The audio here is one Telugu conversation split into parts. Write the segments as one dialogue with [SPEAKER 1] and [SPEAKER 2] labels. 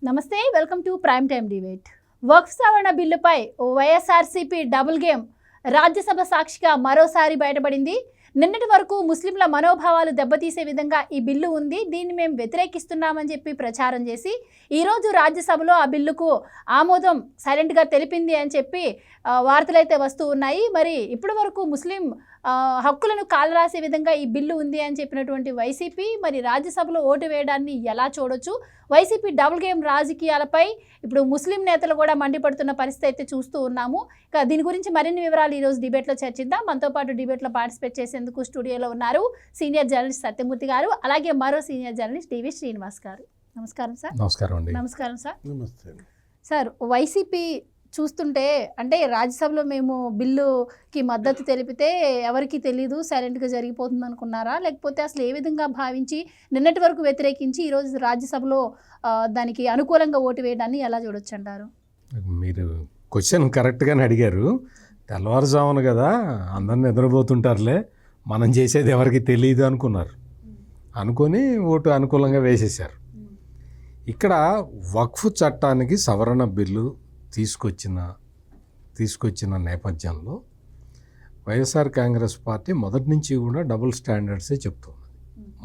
[SPEAKER 1] నమస్తే, welcome to prime time debate. వక్ఫ్ సవరణ బిల్లుపై వైఎస్ఆర్సీపీ డబుల్ గేమ్ రాజ్యసభ సాక్షిగా మరోసారి బయటపడింది. నిన్నటి వరకు ముస్లింల మనోభావాలు దెబ్బతీసే విధంగా ఈ బిల్లు ఉంది, దీన్ని మేము వ్యతిరేకిస్తున్నామని చెప్పి ప్రచారం చేసి ఈరోజు రాజ్యసభలో ఆ బిల్లుకు ఆమోదం సైలెంట్గా తెలిపింది అని చెప్పి వార్తలైతే వస్తూ ఉన్నాయి. మరి ఇప్పటి వరకు ముస్లిం హక్కులను కాలరాసే విధంగా ఈ బిల్లు ఉంది అని చెప్పినటువంటి వైసీపీ మరి రాజ్యసభలో ఓటు వేయడాన్ని ఎలా చూడొచ్చు? వైసీపీ డబుల్ గేమ్ రాజకీయాలపై ఇప్పుడు ముస్లిం నేతలు కూడా మండిపడుతున్న పరిస్థితి అయితే చూస్తూ ఉన్నాము. ఇక దీని గురించి మరిన్ని వివరాలు ఈరోజు డిబేట్లో చర్చిద్దాం. మనతో పాటు డిబేట్లో పార్టిసిపేట్ చేసేందుకు స్టూడియోలో ఉన్నారు సీనియర్ జర్నలిస్ట్ సత్యమూర్తి గారు, అలాగే మరో సీనియర్ జర్నలిస్ట్ డివి శ్రీనివాస్ గారు. నమస్కారం సార్.
[SPEAKER 2] నమస్కారం అండి.
[SPEAKER 1] నమస్కారం సార్.
[SPEAKER 2] నమస్తే
[SPEAKER 1] సార్, వైసీపీ చూస్తుంటే అంటే రాజ్యసభలో మేము బిల్లుకి మద్దతు తెలిపితే ఎవరికి తెలీదు, సైలెంట్గా జరిగిపోతుంది అనుకున్నారా, లేకపోతే అసలు ఏ విధంగా భావించి నిన్నటి వరకు వ్యతిరేకించి ఈరోజు రాజ్యసభలో దానికి అనుకూలంగా ఓటు వేయడాన్ని ఎలా చూడొచ్చు అంటారు?
[SPEAKER 2] మీరు క్వశ్చన్ కరెక్ట్గానే అడిగారు. తెల్లవారుజామున కదా, అందరిని నిద్రపోతుంటారులే, మనం చేసేది ఎవరికి తెలియదు అనుకున్నారు. అనుకొని ఓటు అనుకూలంగా వేసేశారు. ఇక్కడ వక్ఫ్ చట్టానికి సవరణ బిల్లు తీసుకొచ్చిన నేపథ్యంలో వైఎస్ఆర్ కాంగ్రెస్ పార్టీ మొదటి నుంచి కూడా డబుల్ స్టాండర్డ్సే చెప్తుంది.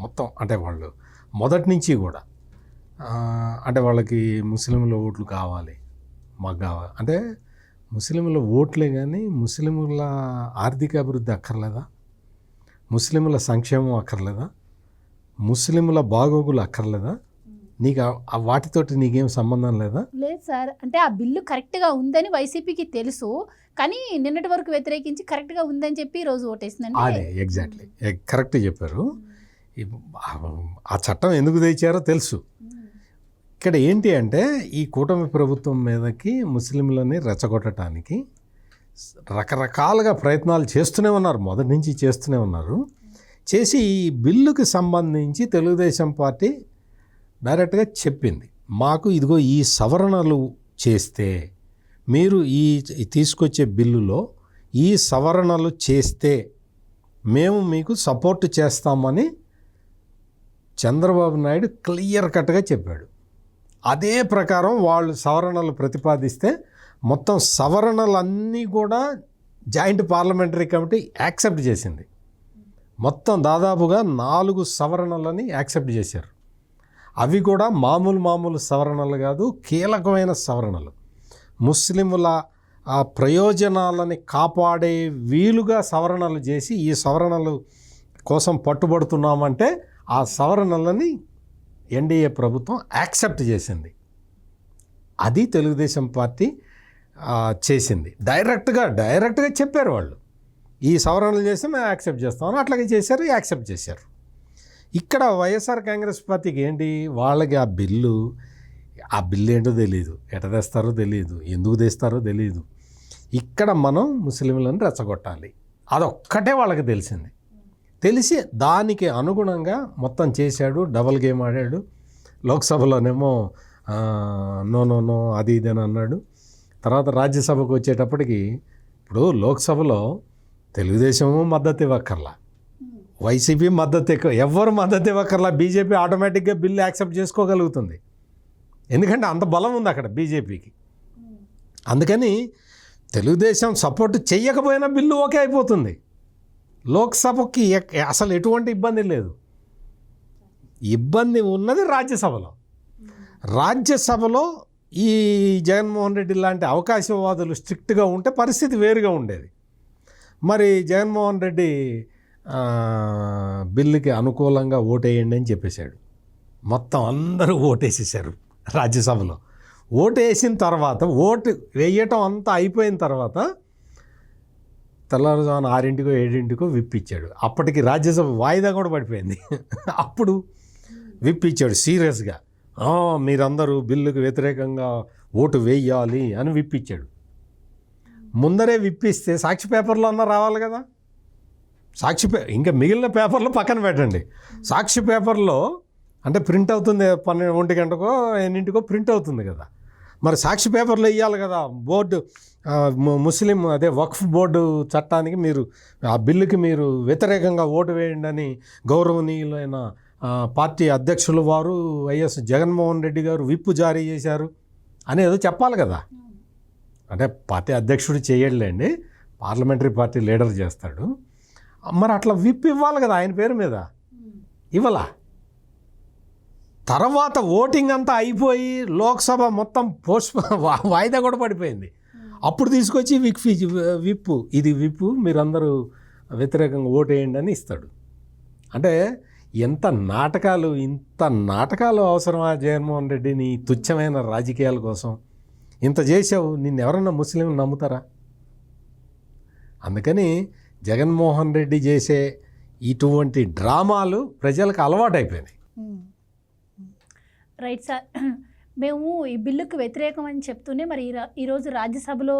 [SPEAKER 2] మొత్తం అంటే వాళ్ళు మొదటి నుంచి కూడా అంటే వాళ్ళకి ముస్లింల ఓట్లు కావాలి, మాకు కావాలి అంటే ముస్లింల ఓట్లే కానీ ముస్లింల ఆర్థిక అభివృద్ధి అక్కర్లేదా, ముస్లింల సంక్షేమం అక్కర్లేదా, ముస్లింల బాగోగులు అక్కర్లేదా, నీకు వాటితోటి నీకేం సంబంధం లేదా?
[SPEAKER 1] లేదు సార్, అంటే ఆ బిల్లు కరెక్ట్గా ఉందని వైసీపీకి తెలుసు, కానీ నిన్నటి వరకు వ్యతిరేకించి కరెక్ట్గా ఉందని చెప్పి ఈరోజు ఓటేసిందండి.
[SPEAKER 2] అదే ఎగ్జాక్ట్లీ కరెక్ట్ చెప్పారు. ఆ చట్టం ఎందుకు తెచ్చారో తెలుసు. ఇక్కడ ఏంటి అంటే ఈ కూటమి ప్రభుత్వం మీదకి ముస్లింలని రెచ్చగొట్టడానికి రకరకాలుగా ప్రయత్నాలు చేస్తూనే ఉన్నారు, మొదటి నుంచి చేస్తూనే ఉన్నారు. చేసి ఈ బిల్లుకి సంబంధించి తెలుగుదేశం పార్టీ డైరెక్ట్గా చెప్పింది, మాకు ఇదిగో ఈ సవరణలు చేస్తే, మీరు ఈ తీసుకొచ్చే బిల్లులో ఈ సవరణలు చేస్తే మేము మీకు సపోర్ట్ చేస్తామని చంద్రబాబు నాయుడు క్లియర్ కట్గా చెప్పాడు. అదే ప్రకారం వాళ్ళు సవరణలు ప్రతిపాదిస్తే మొత్తం సవరణలన్నీ కూడా జాయింట్ పార్లమెంటరీ కమిటీ యాక్సెప్ట్ చేసింది. మొత్తం దాదాపుగా 4 సవరణలని యాక్సెప్ట్ చేశారు. అవి కూడా మామూలు సవరణలు కాదు, కీలకమైన సవరణలు. ముస్లిముల ప్రయోజనాలని కాపాడే వీలుగా సవరణలు చేసి ఈ సవరణలు కోసం పట్టుబడుతున్నామంటే ఆ సవరణలని ఎన్డీఏ ప్రభుత్వం యాక్సెప్ట్ చేసింది. అది తెలుగుదేశం పార్టీ చేసింది. డైరెక్ట్గా చెప్పారు వాళ్ళు, ఈ సవరణలు చేసి మేము యాక్సెప్ట్ చేస్తామని అట్లాగే చేశారు, యాక్సెప్ట్ చేశారు. ఇక్కడ వైఎస్ఆర్ కాంగ్రెస్ పార్టీకి ఏంటి, వాళ్ళకి ఆ బిల్లు ఏంటో తెలియదు, ఎట తెస్తారో తెలియదు, ఎందుకు తెస్తారో తెలియదు. ఇక్కడ మనం ముస్లింలను రెచ్చగొట్టాలి, అదొక్కటే వాళ్ళకి తెలిసింది. తెలిసి దానికి అనుగుణంగా మొత్తం చేశాడు, డబల్ గేమ్ ఆడాడు. లోక్సభలోనేమో నో అది ఇదని అన్నాడు. తర్వాత రాజ్యసభకు వచ్చేటప్పటికి ఇప్పుడు లోక్సభలో తెలుగుదేశము మద్దతు ఇవ్వక్కర్లా, వైసీపీ మద్దతు ఎక్కువ, ఎవరు మద్దతు ఇవ్వక్కర్లా, బీజేపీ ఆటోమేటిక్గా బిల్లు యాక్సెప్ట్ చేసుకోగలుగుతుంది. ఎందుకంటే అంత బలం ఉంది అక్కడ బీజేపీకి. అందుకని తెలుగుదేశం సపోర్ట్ చెయ్యకపోయినా బిల్లు ఓకే అయిపోతుంది. లోక్సభకి అసలు ఎటువంటి ఇబ్బంది లేదు. ఇబ్బంది ఉన్నది రాజ్యసభలో ఈ జగన్మోహన్ రెడ్డి లాంటి అవకాశవాదులు స్ట్రిక్ట్గా ఉంటే పరిస్థితి వేరుగా ఉండేది. మరి జగన్మోహన్ రెడ్డి బిల్లుకి అనుకూలంగా ఓటేయండి అని చెప్పేశాడు. మొత్తం అందరూ ఓటేసేసారు రాజ్యసభలో. ఓటేసిన తర్వాత ఓటు వేయటం అంతా అయిపోయిన తర్వాత తెల్లవారుజామున 6 7 విప్పిచ్చాడు. అప్పటికి రాజ్యసభ వాయిదా కూడా పడిపోయింది. అప్పుడు విప్పిచ్చాడు సీరియస్గా, మీరందరూ బిల్లుకు వ్యతిరేకంగా ఓటు వేయాలి అని విప్పిచ్చాడు. ముందరే విప్పిస్తే సాక్షి పేపర్లో అన్నా రావాలి కదా. ఇంకా మిగిలిన పేపర్లో పక్కన పెట్టండి. సాక్షి పేపర్లో అంటే ప్రింట్ అవుతుంది, 12 గంటకో 8 ప్రింట్ అవుతుంది కదా. మరి సాక్షి పేపర్లో వేయాలి కదా. బోర్డు ముస్లిం వక్ఫ్ బోర్డు చట్టానికి మీరు ఆ బిల్లుకి మీరు వ్యతిరేకంగా ఓటు వేయండి అని గౌరవనీయులైన పార్టీ అధ్యక్షులు వారు వైఎస్ జగన్మోహన్ రెడ్డి గారు విప్పు జారీ చేశారు అనేదో చెప్పాలి కదా. అంటే పార్టీ అధ్యక్షుడు చేయలేండి, పార్లమెంటరీ పార్టీ లీడర్ చేస్తాడు. మరి అట్లా విప్ ఇవ్వాలి కదా ఆయన పేరు మీద, ఇవ్వలా. తర్వాత ఓటింగ్ అంతా అయిపోయి లోక్సభ మొత్తం వాయిదా కూడా పడిపోయింది. అప్పుడు తీసుకొచ్చి విప్పు ఇది విప్పు మీరందరూ వ్యతిరేకంగా ఓటేయండి అని ఇస్తాడు. అంటే ఇంత నాటకాలు అవసరమా జగన్మోహన్ రెడ్డి? నీ తుచ్చమైన రాజకీయాల కోసం ఇంత చేసావు, నిన్నెవరన్నా ముస్లింలు నమ్ముతారా? అందుకని జగన్మోహన్ రెడ్డి చేసే ఇటువంటి డ్రామాలు ప్రజలకు అలవాటైపోయినాయి.
[SPEAKER 1] రైట్ సార్, మేము ఈ బిల్లుకు వ్యతిరేకం అని చెప్తూనే మరి ఈరోజు రాజ్యసభలో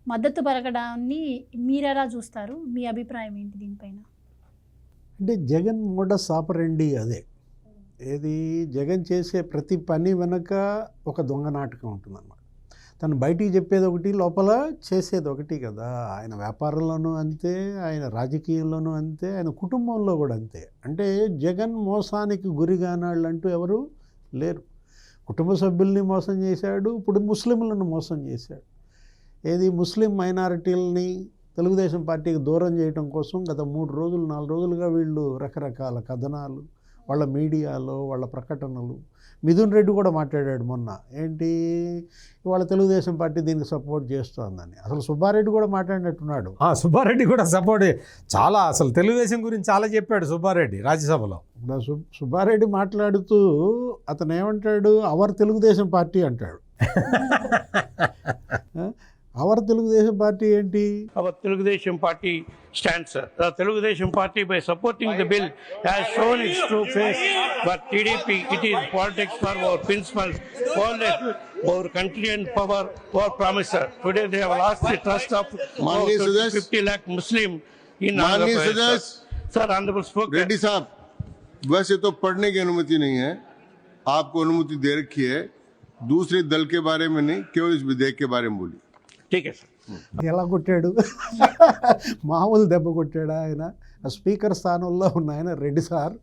[SPEAKER 1] మద్దతు పలకడాన్ని మీరెలా చూస్తారు? మీ అభిప్రాయం ఏంటి దీనిపైన?
[SPEAKER 3] అంటే జగన్ మోడస్ ఆపరండి అదే. ఏది జగన్ చేసే ప్రతి పని వెనక ఒక దొంగ నాటకం ఉంటుందన్నమాట. తను బయటికి చెప్పేది ఒకటి, లోపల చేసేది ఒకటి కదా. ఆయన వ్యాపారంలోనూ అంతే, ఆయన రాజకీయంలోనూ అంతే, ఆయన కుటుంబంలో కూడా అంతే. అంటే జగన్ మోసానికి గురిగానాళ్ళు అంటూ ఎవరు లేరు. కుటుంబ సభ్యుల్ని మోసం చేశాడు, ఇప్పుడు ముస్లింలను మోసం చేశాడు. ఏది ముస్లిం మైనారిటీలని తెలుగుదేశం పార్టీకి దూరం చేయడం కోసం గత 3 రోజులు 4 రోజులుగా వీళ్ళు రకరకాల కథనాలు, వాళ్ళ మీడియాలో వాళ్ళ ప్రకటనలు. మిథున్ రెడ్డి కూడా మాట్లాడాడు మొన్న, ఏంటి వాళ్ళ తెలుగుదేశం పార్టీ దీనికి సపోర్ట్ చేస్తోందని. అసలు సుబ్బారెడ్డి కూడా మాట్లాడినట్టున్నాడు.
[SPEAKER 2] సుబ్బారెడ్డి కూడా సపోర్ట్, చాలా అసలు తెలుగుదేశం గురించి చాలా చెప్పాడు సుబ్బారెడ్డి రాజ్యసభలో.
[SPEAKER 3] సుబ్బారెడ్డి మాట్లాడుతూ అతను ఏమంటాడు, అవర్ తెలుగుదేశం పార్టీ అంటాడు. అవర్ తెలుగుదేశం పార్టీ ఏంటి?
[SPEAKER 4] Our Telugu Party stands, sir. The Telugu Party, by supporting the bill, has shown its true face. But TDP, it is politics for our principles, our country and power, our promise, sir. Today they have lost the trust of 50 lakh Muslim in Andhra Pradesh. Sir, honorable spoke.
[SPEAKER 5] Reddy साहब, वैसे तो पढ़ने की अनुमति नहीं है, आपको अनुमति दे रखी है. दूसरे दल के बारे में नहीं, केवल इस विधेयक के बारे में बोली.
[SPEAKER 4] ठीक है, sir.
[SPEAKER 3] ఎలా కొట్టాడు? మామూలు దెబ్బ కొట్టాడు ఆయన. స్పీకర్ స్థానంలో ఉన్న ఆయన, రెడ్డి సార్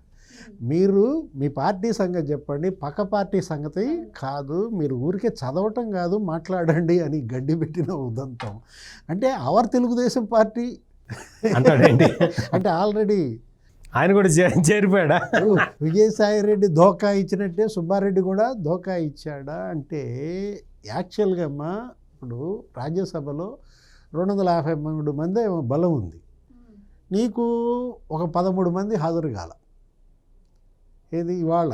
[SPEAKER 3] మీరు మీ పార్టీ సంగతి చెప్పండి, పక్క పార్టీ సంగతి కాదు, మీరు ఊరికే చదవటం కాదు మాట్లాడండి అని గడ్డి పెట్టిన ఉదంతం. అంటే అవర్ తెలుగుదేశం పార్టీ
[SPEAKER 2] అంటాడేంటి?
[SPEAKER 3] అంటే ఆల్రెడీ
[SPEAKER 2] ఆయన కూడా చేరిపోయాడా?
[SPEAKER 3] విజయసాయి రెడ్డి ధోకా ఇచ్చినట్టే సుబ్బారెడ్డి కూడా ధోకా ఇచ్చాడా? అంటే యాక్చువల్గా అమ్మా ఇప్పుడు రాజ్యసభలో 253 మంది బలం ఉంది, నీకు ఒక 13 మంది హాజరు కాల. ఏది ఇవాళ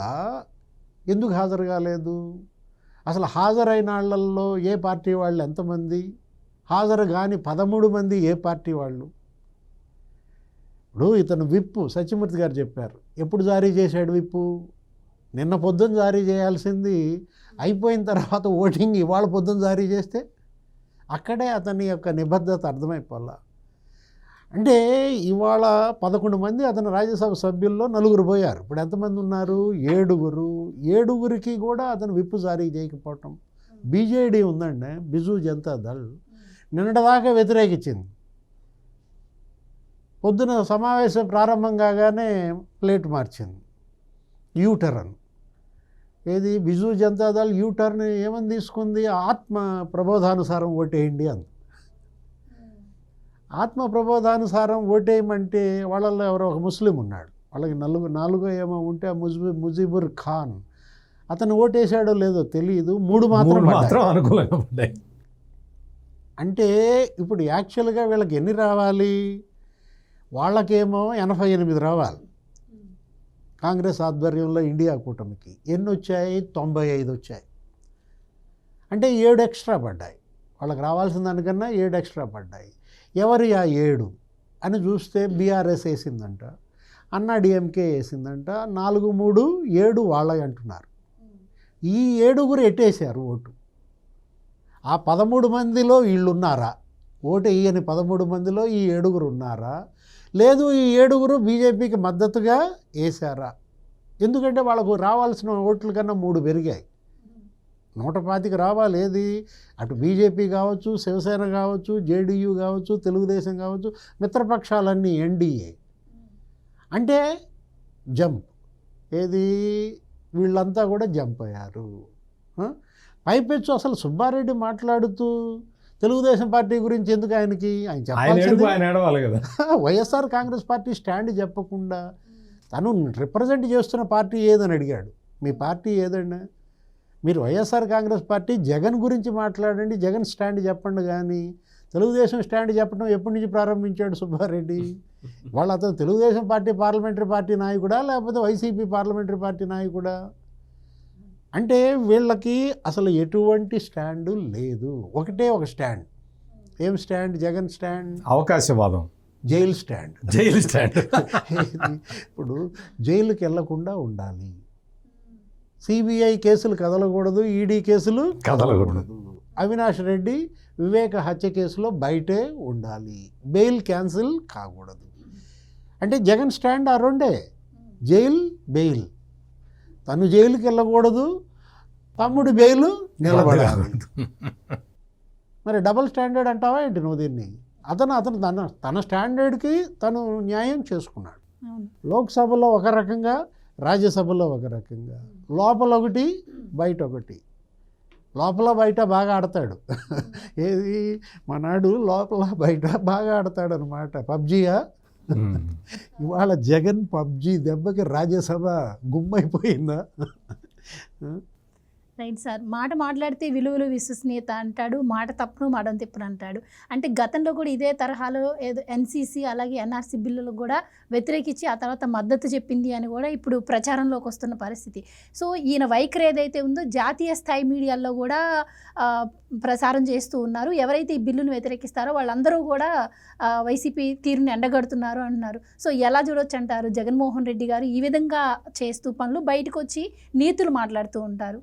[SPEAKER 3] ఎందుకు హాజరు కాలేదు? అసలు హాజరైన వాళ్ళల్లో ఏ పార్టీ వాళ్ళు ఎంతమంది, హాజరు కాని 13 మంది ఏ పార్టీ వాళ్ళు? ఇప్పుడు ఇతను విప్పు సత్యమూర్తి గారు చెప్పారు, ఎప్పుడు జారీ చేశాడు విప్పు? నిన్న పొద్దున్న జారీ చేయాల్సింది అయిపోయిన తర్వాత ఓటింగ్ ఇవాళ పొద్దున్న జారీ చేస్తే అక్కడే అతని యొక్క నిబద్ధత అర్థమైపోలా. అంటే ఇవాళ 11 మంది అతను రాజ్యసభ సభ్యుల్లో 4 పోయారు. ఇప్పుడు ఎంతమంది ఉన్నారు? 7కి కూడా అతను విప్పు జారీ చేయకపోవటం. బీజేడీ ఉందండి, బిజు జనతా దళ్, నిన్నటిదాకా వ్యతిరేకించింది. పొద్దున సమావేశం ప్రారంభం కాగానే ప్లేట్ మార్చింది, యూటర్న్. ఏది బిజు జనతాదళ్ యూటర్న్ ఏమని తీసుకుంది? ఆత్మ ప్రబోధానుసారం ఓటేయండి అంది. ఆత్మ ప్రబోధానుసారం ఓటేయమంటే వాళ్ళల్లో ఎవరో ఒక ముస్లిం ఉన్నాడు, వాళ్ళకి 4 ఏమో ఉంటే ముజీబుర్ ఖాన్, అతను ఓటేసాడో లేదో తెలియదు, 3 మాత్రం
[SPEAKER 2] అనుకూలంగా ఉంటాయి.
[SPEAKER 3] అంటే ఇప్పుడు యాక్చువల్గా వీళ్ళకి ఎన్ని రావాలి? వాళ్ళకేమో 88 రావాలి. కాంగ్రెస్ ఆధ్వర్యంలో ఇండియా కూటమికి ఎన్ని వచ్చాయి? 95 వచ్చాయి. అంటే 7 ఎక్స్ట్రా పడ్డాయి. వాళ్ళకి రావాల్సిన దానికన్నా 7 ఎక్స్ట్రా పడ్డాయి. ఎవరి ఆ 7 అని చూస్తే బీఆర్ఎస్ వేసిందంట, అన్నా డిఎంకే వేసిందంట, 4, 3, 7 వాళ్ళవి అంటున్నారు. ఈ 7 ఎట్టేశారు ఓటు. ఆ 13 మందిలో వీళ్ళు ఉన్నారా? ఓటు వేయని 13 మందిలో ఈ 7 ఉన్నారా? లేదు ఈ 7 బీజేపీకి మద్దతుగా వేశారా? ఎందుకంటే వాళ్ళకు రావాల్సిన ఓట్ల కన్నా 3 పెరిగాయి. 125 రావాలి. ఏది అటు బీజేపీ కావచ్చు, శివసేన కావచ్చు, జేడీయూ కావచ్చు, తెలుగుదేశం కావచ్చు, మిత్రపక్షాలన్నీ ఎన్డీఏ. అంటే జంప్ ఏది వీళ్ళంతా కూడా జంప్ అయ్యారు. పైపెచ్చు అసలు సుబ్బారెడ్డి మాట్లాడుతూ తెలుగుదేశం పార్టీ గురించి ఎందుకు ఆయనకి ఆయన చెప్పాల్సింది
[SPEAKER 2] ఆయన ఏడవాలి కదా.
[SPEAKER 3] వైఎస్ఆర్ కాంగ్రెస్ పార్టీ స్టాండ్ చెప్పకుండా తను రిప్రజెంట్ చేస్తున్న పార్టీ ఏదని అడిగాడు. మీ పార్టీ ఏదన్నా, మీరు వైఎస్ఆర్ కాంగ్రెస్ పార్టీ జగన్ గురించి మాట్లాడండి, జగన్ స్టాండ్ చెప్పండి, కానీ తెలుగుదేశం స్టాండ్ చెప్పడం ఎప్పటి నుంచి ప్రారంభించాడు సుబ్బారెడ్డి? వాళ్ళు అతను తెలుగుదేశం పార్టీ పార్లమెంటరీ పార్టీ నాయకుడా లేకపోతే వైసీపీ పార్లమెంటరీ పార్టీ నాయకుడా? అంటే వీళ్ళకి అసలు ఎటువంటి స్టాండు లేదు. ఒకటే ఒక స్టాండ్. ఏం స్టాండ్? జగన్ స్టాండ్
[SPEAKER 2] అవకాశవాదం,
[SPEAKER 3] జైలు స్టాండ్.
[SPEAKER 2] Jail stand.
[SPEAKER 3] ఇప్పుడు జైలుకి వెళ్లకుండా ఉండాలి, సిబిఐ కేసులు కదలకూడదు, ఈడీ కేసులు కదలకూడదు, అవినాష్ రెడ్డి వివేక హత్య కేసులో బయటే ఉండాలి, బెయిల్ క్యాన్సిల్ కాకూడదు. అంటే జగన్ స్టాండ్ ఆ రెండే, జైల్ బెయిల్. తను జైలుకి వెళ్ళకూడదు, తమ్ముడు బెయిల్ నిలబడాలి. మరి డబుల్ స్టాండర్డ్ అంటావా ఏంటి నువ్వు దీన్ని? అతను తన స్టాండర్డ్కి తను న్యాయం చేసుకున్నాడు. లోక్సభలో ఒక రకంగా, రాజ్యసభలో ఒక రకంగా, లోపల ఒకటి బయట ఒకటి. లోపల బయట బాగా ఆడతాడు. ఏది మనాడు లోపల బయట బాగా ఆడతాడు అనమాట. పబ్జీయా? ఇవాళ జగన్ పబ్జీ దెబ్బకి రాజ్యసభ గుమ్మైపోయిందా?
[SPEAKER 1] Right sir. మాట మాట్లాడితే విలువలు విశ్వసనీయత అంటాడు, మాట తప్పును మడం తిప్పును అంటాడు. అంటే గతంలో కూడా ఇదే తరహాలో ఏదో ఎన్సీసీ అలాగే ఎన్ఆర్సీ బిల్లులకు కూడా వ్యతిరేకించి ఆ తర్వాత మద్దతు చెప్పింది అని కూడా ఇప్పుడు ప్రచారంలోకి వస్తున్న పరిస్థితి. సో ఈయన వైఖరి ఏదైతే ఉందో జాతీయ స్థాయి మీడియాల్లో కూడా ప్రసారం చేస్తూ ఉన్నారు. ఎవరైతే ఈ బిల్లును వ్యతిరేకిస్తారో వాళ్ళందరూ కూడా వైసీపీ తీరుని ఎండగడుతున్నారు అంటున్నారు. సో ఎలా చూడొచ్చు అంటారు? జగన్మోహన్ రెడ్డి గారు ఈ విధంగా చేస్తూ పనులు బయటకు వచ్చి నీతులు మాట్లాడుతూ ఉంటారు.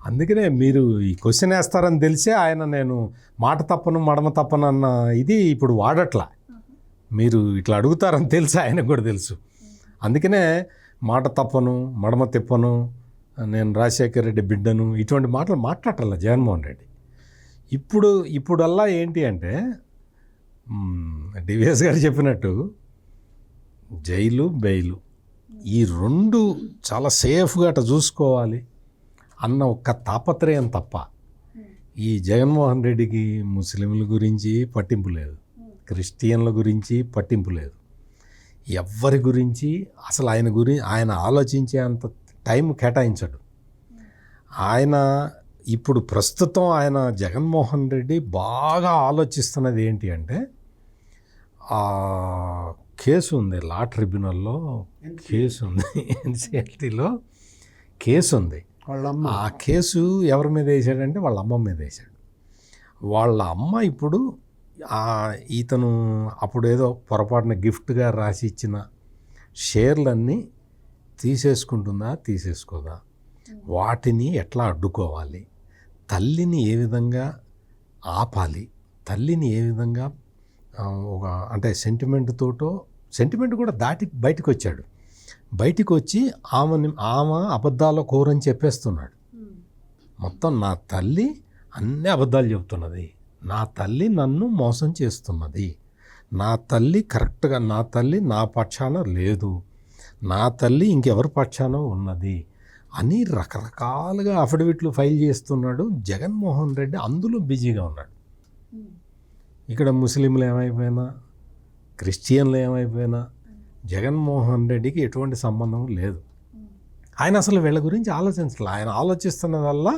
[SPEAKER 2] అందుకనే మీరు ఈ క్వశ్చన్ వేస్తారని తెలిసే ఆయన నేను మాట తప్పను మడమ తప్పను అన్న ఇది ఇప్పుడు వాడట్లా. మీరు ఇట్లా అడుగుతారని తెలిసి ఆయనకు కూడా తెలుసు. అందుకనే మాట తప్పను మడమ తిప్పను, నేను రాజశేఖర రెడ్డి బిడ్డను, ఇటువంటి మాటలు మాట్లాడాల జగన్మోహన్ రెడ్డి. ఇప్పుడల్లా ఏంటి అంటే డివిఎస్ గారు చెప్పినట్టు జైలు బెయిలు ఈ రెండు చాలా సేఫ్గా అట్లా చూసుకోవాలి అన్న ఒక్క తాపత్రయం తప్ప ఈ జగన్మోహన్ రెడ్డికి ముస్లింల గురించి పట్టింపు లేదు, క్రిస్టియన్ల గురించి పట్టింపు లేదు, ఎవ్వరి గురించి అసలు ఆయన ఆలోచించే అంత టైం కేటాయించడు. ఆయన ఇప్పుడు ప్రస్తుతం ఆయన జగన్మోహన్ రెడ్డి బాగా ఆలోచిస్తున్నది ఏంటి అంటే కేసు ఉంది, లా ట్రిబ్యునల్లో కేసు ఉంది, ఎన్సిఎల్టీలో కేసు ఉంది. ఆ కేసు ఎవరి మీద వేసాడంటే వాళ్ళ అమ్మ మీద వేసాడు. వాళ్ళ అమ్మ ఇప్పుడు ఇతను అప్పుడు ఏదో పొరపాటున గిఫ్ట్గా రాసి ఇచ్చిన షేర్లన్నీ తీసేసుకుంటుందా తీసేసుకోదా, వాటిని ఎట్లా అడ్డుకోవాలి, తల్లిని ఏ విధంగా ఆపాలి, తల్లిని ఏ విధంగా అంటే సెంటిమెంట్ కూడా దాటి బయటకు వచ్చాడు. బయటికి వచ్చి ఆమె అబద్ధాల కోరని చెప్పేస్తున్నాడు. మొత్తం నా తల్లి అన్ని అబద్ధాలు చెబుతున్నది, నా తల్లి నన్ను మోసం చేస్తున్నది, నా తల్లి కరెక్ట్గా, నా తల్లి నా పక్షాన లేదు, నా తల్లి ఇంకెవరి పక్షాన ఉన్నది అని రకరకాలుగా అఫిడవిట్లు ఫైల్ చేస్తున్నాడు జగన్మోహన్ రెడ్డి. అందులో బిజీగా ఉన్నాడు. ఇక్కడ ముస్లింలు ఏమైపోయినా, క్రిస్టియన్లు ఏమైపోయినా జగన్మోహన్ రెడ్డికి ఎటువంటి సంబంధం లేదు. ఆయన అసలు వీళ్ళ గురించి ఆలోచించాలి. ఆయన ఆలోచిస్తున్నదల్లా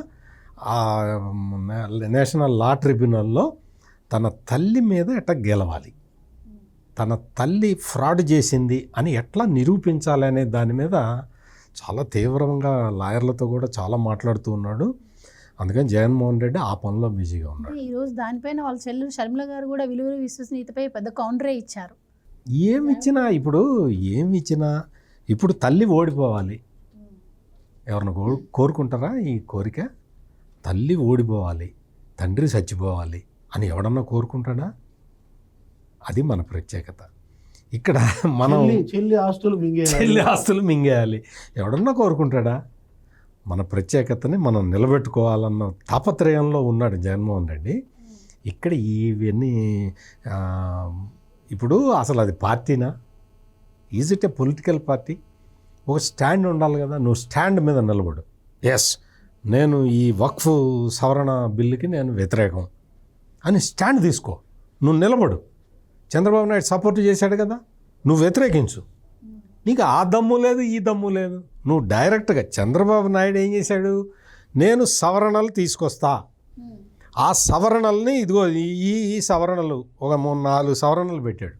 [SPEAKER 2] నేషనల్ లా ట్రిబ్యునల్లో తన తల్లి మీద ఎట్లా గెలవాలి, తన తల్లి ఫ్రాడ్ చేసింది అని ఎట్లా నిరూపించాలి అనే దాని మీద చాలా తీవ్రంగా లాయర్లతో కూడా చాలా మాట్లాడుతూ ఉన్నాడు. అందుకని జగన్మోహన్ రెడ్డి ఆ పనిలో బిజీగా ఉన్నాడు.
[SPEAKER 1] ఈరోజు దానిపైన వాళ్ళ చెల్లెలు షర్మిల గారు కూడా విలువలు విశ్వసనీయతపై పెద్ద కౌంటరే ఇచ్చారు.
[SPEAKER 2] ఏమిచ్చినా ఇప్పుడు తల్లి ఓడిపోవాలి. ఎవరిని కోరుకుంటారా ఈ కోరిక? తల్లి ఓడిపోవాలి, తండ్రి చచ్చిపోవాలి అని ఎవడన్నా కోరుకుంటాడా? అది మన ప్రత్యేకత. ఇక్కడ మనం
[SPEAKER 3] చెల్లి
[SPEAKER 2] ఆస్తులు మింగేయాలి ఎవడన్నా కోరుకుంటాడా? మన ప్రత్యేకతని మనం నిలబెట్టుకోవాలన్న తాపత్రయంలో ఉన్నాడు జగన్మోహన్ రెడ్డి. ఇక్కడ ఇవన్నీ ఇప్పుడు అసలు అది పార్టీనా? Is it a political party? ఒక స్టాండ్ ఉండాలి కదా, నువ్వు స్టాండ్ మీద నిలబడు. ఎస్, నేను ఈ వక్ఫ్ సవరణ బిల్లుకి నేను వ్యతిరేకం అని స్టాండ్ తీసుకో, నువ్వు నిలబడు. చంద్రబాబు నాయుడు సపోర్ట్ చేశాడు కదా, నువ్వు వ్యతిరేకించు. నీకు ఆ దమ్ము లేదు, ఈ దమ్ము లేదు. నువ్వు డైరెక్ట్గా చంద్రబాబు నాయుడు ఏం చేశాడు, నేను సవరణలు తీసుకొస్తా, ఆ సవరణల్ని ఇదిగో ఈ సవరణలు ఒక 3-4 సవరణలు పెట్టాడు,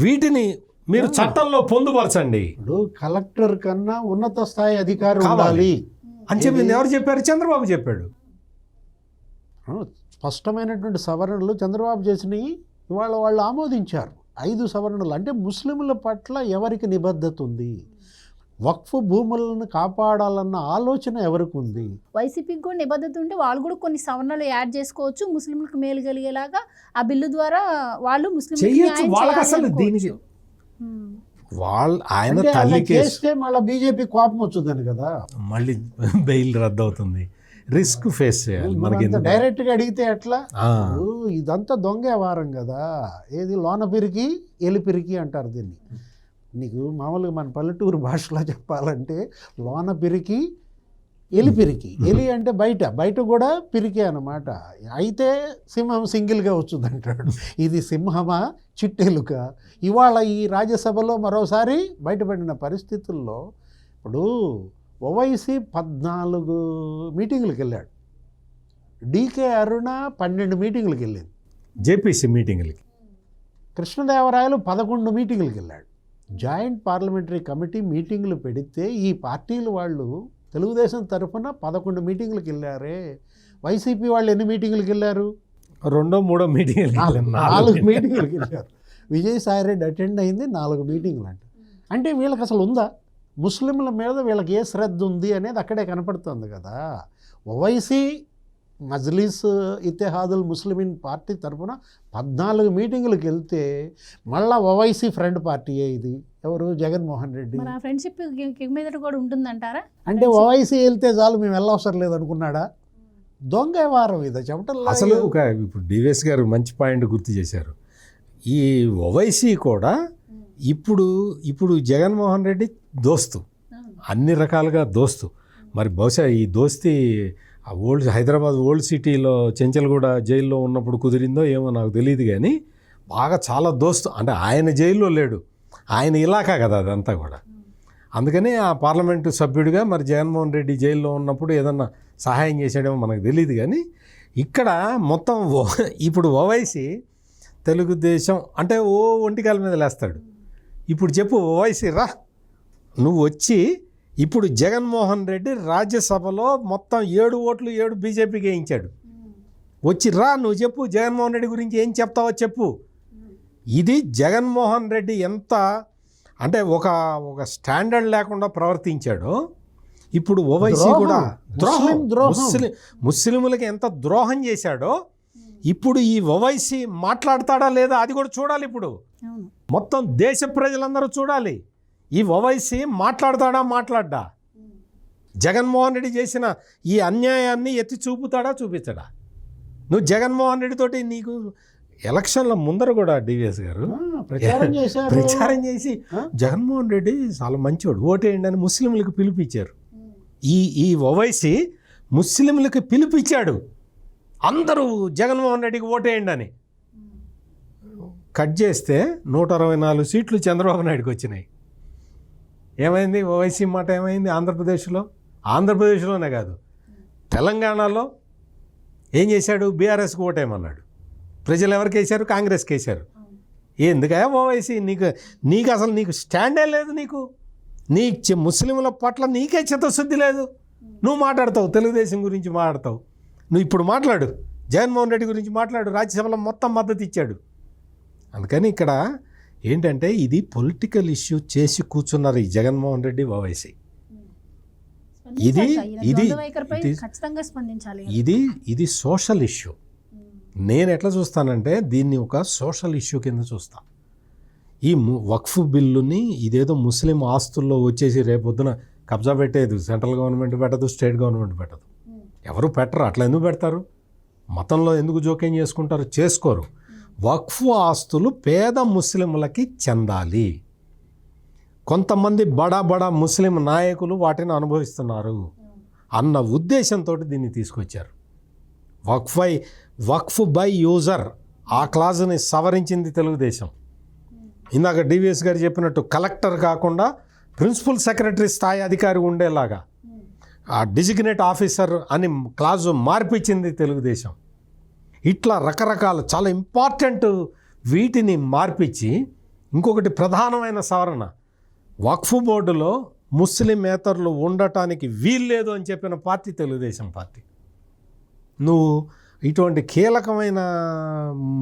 [SPEAKER 2] వీటిని మీరు చట్టంలో పొందుపరచండి.
[SPEAKER 3] ఇప్పుడు కలెక్టర్ కన్నా ఉన్నత స్థాయి అధికారం ఉండాలి
[SPEAKER 2] అని చెప్పింది ఎవరు చెప్పారు? చంద్రబాబు చెప్పాడు.
[SPEAKER 3] స్పష్టమైనటువంటి సవరణలు చంద్రబాబు చేసినవి ఇవాళ వాళ్ళు ఆమోదించారు. 5 సవరణలు అంటే ముస్లింల పట్ల ఎవరికి నిబద్ధత ఉంది, వక్ఫ్ భూములను కాపాడాలన్న ఆలోచన ఎవరికి ఉంది?
[SPEAKER 1] వైసీపీకి కూడా నిబద్ధత ఉంటే వాళ్ళు కూడా కొన్ని సవరణలు యాడ్ చేసుకోవచ్చు, ముస్లింలకు మేలు కలిగేలాగా ఆ బిల్లు ద్వారా వాళ్ళు
[SPEAKER 2] చెయ్యొచ్చు. వాళ్ళకి అసలు దీనికి ఆయన
[SPEAKER 3] అంటే అలా
[SPEAKER 2] తల్లి కేసు
[SPEAKER 3] చేస్తే మళ్ళీ బీజేపీ కోపం వచ్చుదని కదా,
[SPEAKER 2] మళ్ళీ బెయిల్ రద్దు అవుతుంది, రిస్క్ ఫేస్ చేయాలి మనకి.
[SPEAKER 3] డైరెక్ట్గా అడిగితే ఎట్లా? ఇదంతా దొంగ వ్యవహారం కదా. ఏది లోన పిరికి ఎలి పిరికి అంటారు దీన్ని. నీకు మామూలుగా మన పల్లెటూరు భాషలో చెప్పాలంటే లోన పిరికి ఎలి పిరికి. ఎలి అంటే బయట కూడా పిరికి అన్నమాట. అయితే సింహం సింగిల్గా వచ్చుదంటాడు. ఇది సింహమా చిట్టెలుక? ఇవాళ ఈ రాజ్యసభలో మరోసారి బయటపడిన పరిస్థితుల్లో ఇప్పుడు ఓవైసీ 14 మీటింగులకు వెళ్ళాడు, డీకే అరుణ 12 మీటింగులకు వెళ్ళింది,
[SPEAKER 2] జేపీసీ మీటింగ్లకి.
[SPEAKER 3] కృష్ణదేవరాయలు 11 మీటింగులకు వెళ్ళాడు. జాయింట్ పార్లమెంటరీ కమిటీ మీటింగులు పెడితే ఈ పార్టీలు వాళ్ళు తెలుగుదేశం తరఫున 11 మీటింగులకు వెళ్ళారే. వైసీపీ వాళ్ళు ఎన్ని మీటింగులకు వెళ్ళారు?
[SPEAKER 2] 2-3 మీటింగ్లు,
[SPEAKER 3] 4 మీటింగులకు వెళ్ళారు. విజయసాయిరెడ్డి అటెండ్ అయింది 4 మీటింగులు అంట. అంటే వీళ్ళకి అసలు ఉందా? ముస్లింల మీద వీళ్ళకి ఏ శ్రద్ధ ఉంది అనేది అక్కడే కనపడుతుంది కదా. ఓవైసీ మజ్లిస్ ఇత్తెహాదుల్ ముస్లిమీన్ పార్టీ తరఫున 14 మీటింగులకు వెళ్తే మళ్ళా ఓవైసీ ఫ్రెండ్ పార్టీయే ఇది. ఎవరు? జగన్మోహన్ రెడ్డి.
[SPEAKER 1] మన ఫ్రెండ్షిప్ మీద కూడా ఉంటుందంటారా?
[SPEAKER 3] అంటే ఓవైసీ వెళ్తే చాలు మేము వెళ్ళవసరం లేదు అనుకున్నాడా? దొంగ వ్యవహారం ఇది చెప్పటం.
[SPEAKER 2] అసలు ఇప్పుడు డివిఎస్ గారు మంచి పాయింట్ గుర్తు చేశారు. ఈ ఓవైసీ కూడా ఇప్పుడు జగన్మోహన్ రెడ్డి దోస్తు, అన్ని రకాలుగా దోస్తు. మరి బహుశా ఈ దోస్తీ ఆ హైదరాబాద్ ఓల్డ్ సిటీలో చెంచల్గూడ జైల్లో ఉన్నప్పుడు కుదిరిందో ఏమో నాకు తెలియదు, కానీ బాగా చాలా దోస్తు. అంటే ఆయన జైల్లో లేడు, ఆయన ఇలాకా కదా అదంతా కూడా. అందుకని ఆ పార్లమెంటు సభ్యుడిగా మరి జగన్మోహన్ రెడ్డి జైల్లో ఉన్నప్పుడు ఏదన్నా సహాయం చేసాడేమో మనకు తెలియదు. కానీ ఇక్కడ మొత్తం ఇప్పుడు ఓవైసీ తెలుగుదేశం అంటే ఒంటికాల మీద లేస్తాడు. ఇప్పుడు చెప్పు ఓవైసీ రా, నువ్వు వచ్చి ఇప్పుడు జగన్మోహన్ రెడ్డి రాజ్యసభలో మొత్తం 7 ఓట్లు 7 బీజేపీకి వేయించాడు. వచ్చి రా, నువ్వు చెప్పు జగన్మోహన్ రెడ్డి గురించి ఏం చెప్తావో చెప్పు. ఇది జగన్మోహన్ రెడ్డి ఎంత అంటే ఒక స్టాండర్డ్ లేకుండా ప్రవర్తించాడో ఇప్పుడు ఓవైసీ కూడా ముస్లింలకి ఎంత ద్రోహం చేశాడో ఇప్పుడు ఈ ఓవైసీ మాట్లాడతాడా లేదా అది కూడా చూడాలి. ఇప్పుడు మొత్తం దేశ ప్రజలందరూ చూడాలి, ఈ ఓవైసీ మాట్లాడతా. జగన్మోహన్ రెడ్డి చేసిన ఈ అన్యాయాన్ని ఎత్తి చూపుతాడా, చూపించడా? నువ్వు జగన్మోహన్ రెడ్డి తోటి నీకు ఎలక్షన్ల ముందర కూడా డివిఎస్ గారు ప్రచారం చేసి జగన్మోహన్ రెడ్డి చాలా మంచివాడు, ఓటేయండి అని ముస్లింలకు పిలిపించారు. ఈ ఓవైసీ ముస్లింలకు పిలిపించాడు, అందరూ జగన్మోహన్ రెడ్డికి ఓటేయండి అని. కట్ చేస్తే 164 సీట్లు చంద్రబాబు నాయుడుకి వచ్చినాయి. ఏమైంది ఓవైసీ మాట? ఏమైంది ఆంధ్రప్రదేశ్లోనే కాదు తెలంగాణలో ఏం చేశాడు? బీఆర్ఎస్కి ఓటేయమన్నాడు. ప్రజలు ఎవరికి వేశారు? కాంగ్రెస్కి వేశారు. ఎందుకయా ఓవైసీ? నీకు అసలు నీకు స్టాండే లేదు. నీ ముస్లింల పట్ల నీకే చిత్తశుద్ధి లేదు. నువ్వు మాట్లాడతావు, తెలుగుదేశం గురించి మాట్లాడతావు. నువ్వు ఇప్పుడు మాట్లాడు, జగన్మోహన్ రెడ్డి గురించి మాట్లాడు. రాజ్యసభలో మొత్తం మద్దతు ఇచ్చాడు. అందుకని ఇక్కడ ఏంటంటే ఇది పొలిటికల్ ఇష్యూ చేసి కూర్చున్నారు ఈ జగన్మోహన్ రెడ్డి ఓవైసీ. ఇది సోషల్ ఇష్యూ. నేను ఎట్లా చూస్తానంటే దీన్ని ఒక సోషల్ ఇష్యూ కింద చూస్తా. ఈ వక్ఫ్ బిల్లుని ఇదేదో ముస్లిం ఆస్తుల్లో వచ్చేసి రేపొద్దున కబ్జా పెట్టేది సెంట్రల్ గవర్నమెంట్ పెట్టదు, స్టేట్ గవర్నమెంట్ పెట్టదు, ఎవరు పెట్టరు. అట్లా ఎందుకు పెడతారు? మతంలో ఎందుకు జోక్యం చేసుకుంటారు? చేసుకోరు. వక్ఫ్ ఆస్తులు పేద ముస్లింలకి చెందాలి. కొంతమంది బడా బడా ముస్లిం నాయకులు వాటిని అనుభవిస్తున్నారు అన్న ఉద్దేశంతో దీన్ని తీసుకొచ్చారు. వక్ఫ్ బై యూజర్ ఆ క్లాజుని సవరించింది తెలుగుదేశం. ఇందాక డివిఎస్ గారు చెప్పినట్టు కలెక్టర్ కాకుండా ప్రిన్సిపల్ సెక్రటరీ స్థాయి అధికారి ఉండేలాగా ఆ డిజిగ్నేట్ ఆఫీసర్ అని క్లాజు మార్పిచ్చింది తెలుగుదేశం. ఇట్లా రకరకాల చాలా ఇంపార్టెంట్ వీటిని మార్పిచ్చి ఇంకొకటి ప్రధానమైన సవరణ, వక్ఫ్ బోర్డులో ముస్లిమేతరులు ఉండటానికి వీల్లేదు అని చెప్పిన పార్టీ తెలుగుదేశం పార్టీ. నువ్వు ఇటువంటి కీలకమైన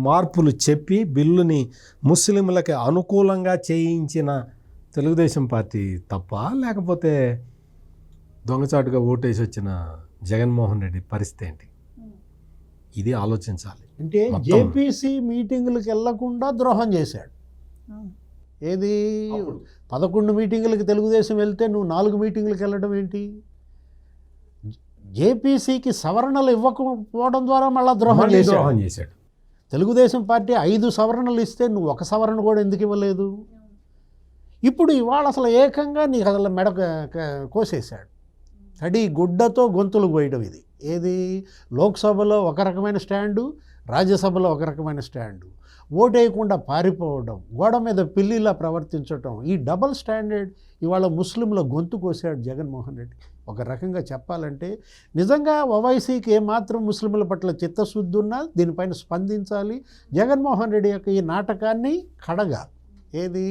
[SPEAKER 2] మార్పులు చెప్పి బిల్లుని ముస్లింలకి అనుకూలంగా చేయించిన తెలుగుదేశం పార్టీ తప్ప, లేకపోతే దొంగచాటుగా ఓటేసి వచ్చిన జగన్మోహన్ రెడ్డి పరిస్థితి ఏంటి? ఇది ఆలోచించాలి.
[SPEAKER 3] అంటే జేపీసీ మీటింగులకు వెళ్లకుండా ద్రోహం చేశాడు. ఏది 11 మీటింగులకి తెలుగుదేశం వెళ్తే నువ్వు 4 మీటింగులకు వెళ్ళడం ఏంటి? జేపీసీకి సవరణలు ఇవ్వకపోవడం ద్వారా మళ్ళీ ద్రోహం
[SPEAKER 2] చేశాడు.
[SPEAKER 3] తెలుగుదేశం పార్టీ 5 సవరణలు ఇస్తే నువ్వు 1 సవరణ కూడా ఎందుకు ఇవ్వలేదు? ఇప్పుడు ఇవాళ అసలు ఏకంగా నీకు అసలు మెడ కోసేశాడు. తడి గుడ్డతో గొంతులు పోయడం ఇది. ఏది లోక్సభలో ఒక రకమైన స్టాండు, రాజ్యసభలో ఒక రకమైన స్టాండు, ఓటేయకుండా పారిపోవడం, గోడ మీద పిల్లిలా ప్రవర్తించడం, ఈ డబల్ స్టాండర్డ్ ఇవాళ ముస్లింల గొంతు కోసాడు జగన్మోహన్ రెడ్డి. ఒక రకంగా చెప్పాలంటే నిజంగా ఓవైసీకి ఏమాత్రం ముస్లింల పట్ల చిత్తశుద్ధి ఉన్నా దీనిపైన స్పందించాలి. జగన్మోహన్ రెడ్డి యొక్క ఈ నాటకాన్ని కడగాలి. ఏది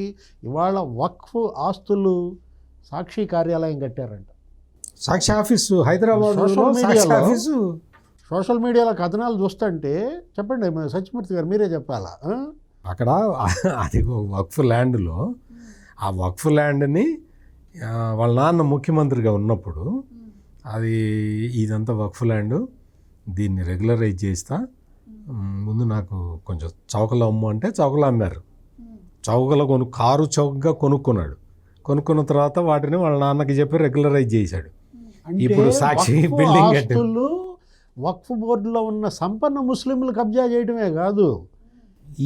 [SPEAKER 3] ఇవాళ వక్ఫ్ ఆస్తులు సాక్షి కార్యాలయం కట్టారంట.
[SPEAKER 2] సాక్షి ఆఫీసు హైదరాబాద్
[SPEAKER 3] సోషల్ మీడియాలో కథనాలు చూస్తుంటే చెప్పండి సత్యమూర్తి గారు, మీరే చెప్పాలా?
[SPEAKER 2] అక్కడ అది వక్ఫ్ ల్యాండ్లో ఆ వక్ఫ్ ల్యాండ్ని వాళ్ళ నాన్న ముఖ్యమంత్రిగా ఉన్నప్పుడు అది ఇదంతా వక్ఫ్ ల్యాండ్, దీన్ని రెగ్యులరైజ్ చేస్తా, ముందు నాకు కొంచెం చౌకలో అమ్ము అంటే చౌకలో అమ్మారు. చౌకలో కారు చౌకగా కొనుక్కున్నాడు. కొనుక్కున్న తర్వాత వాటిని వాళ్ళ నాన్నకి చెప్పి రెగ్యులరైజ్ చేశాడు. ఇప్పుడు సాక్షి బిల్డింగ్
[SPEAKER 3] వక్ఫ్ బోర్డులో ఉన్న సంపన్న ముస్లింలు కబ్జా చేయడమే కాదు,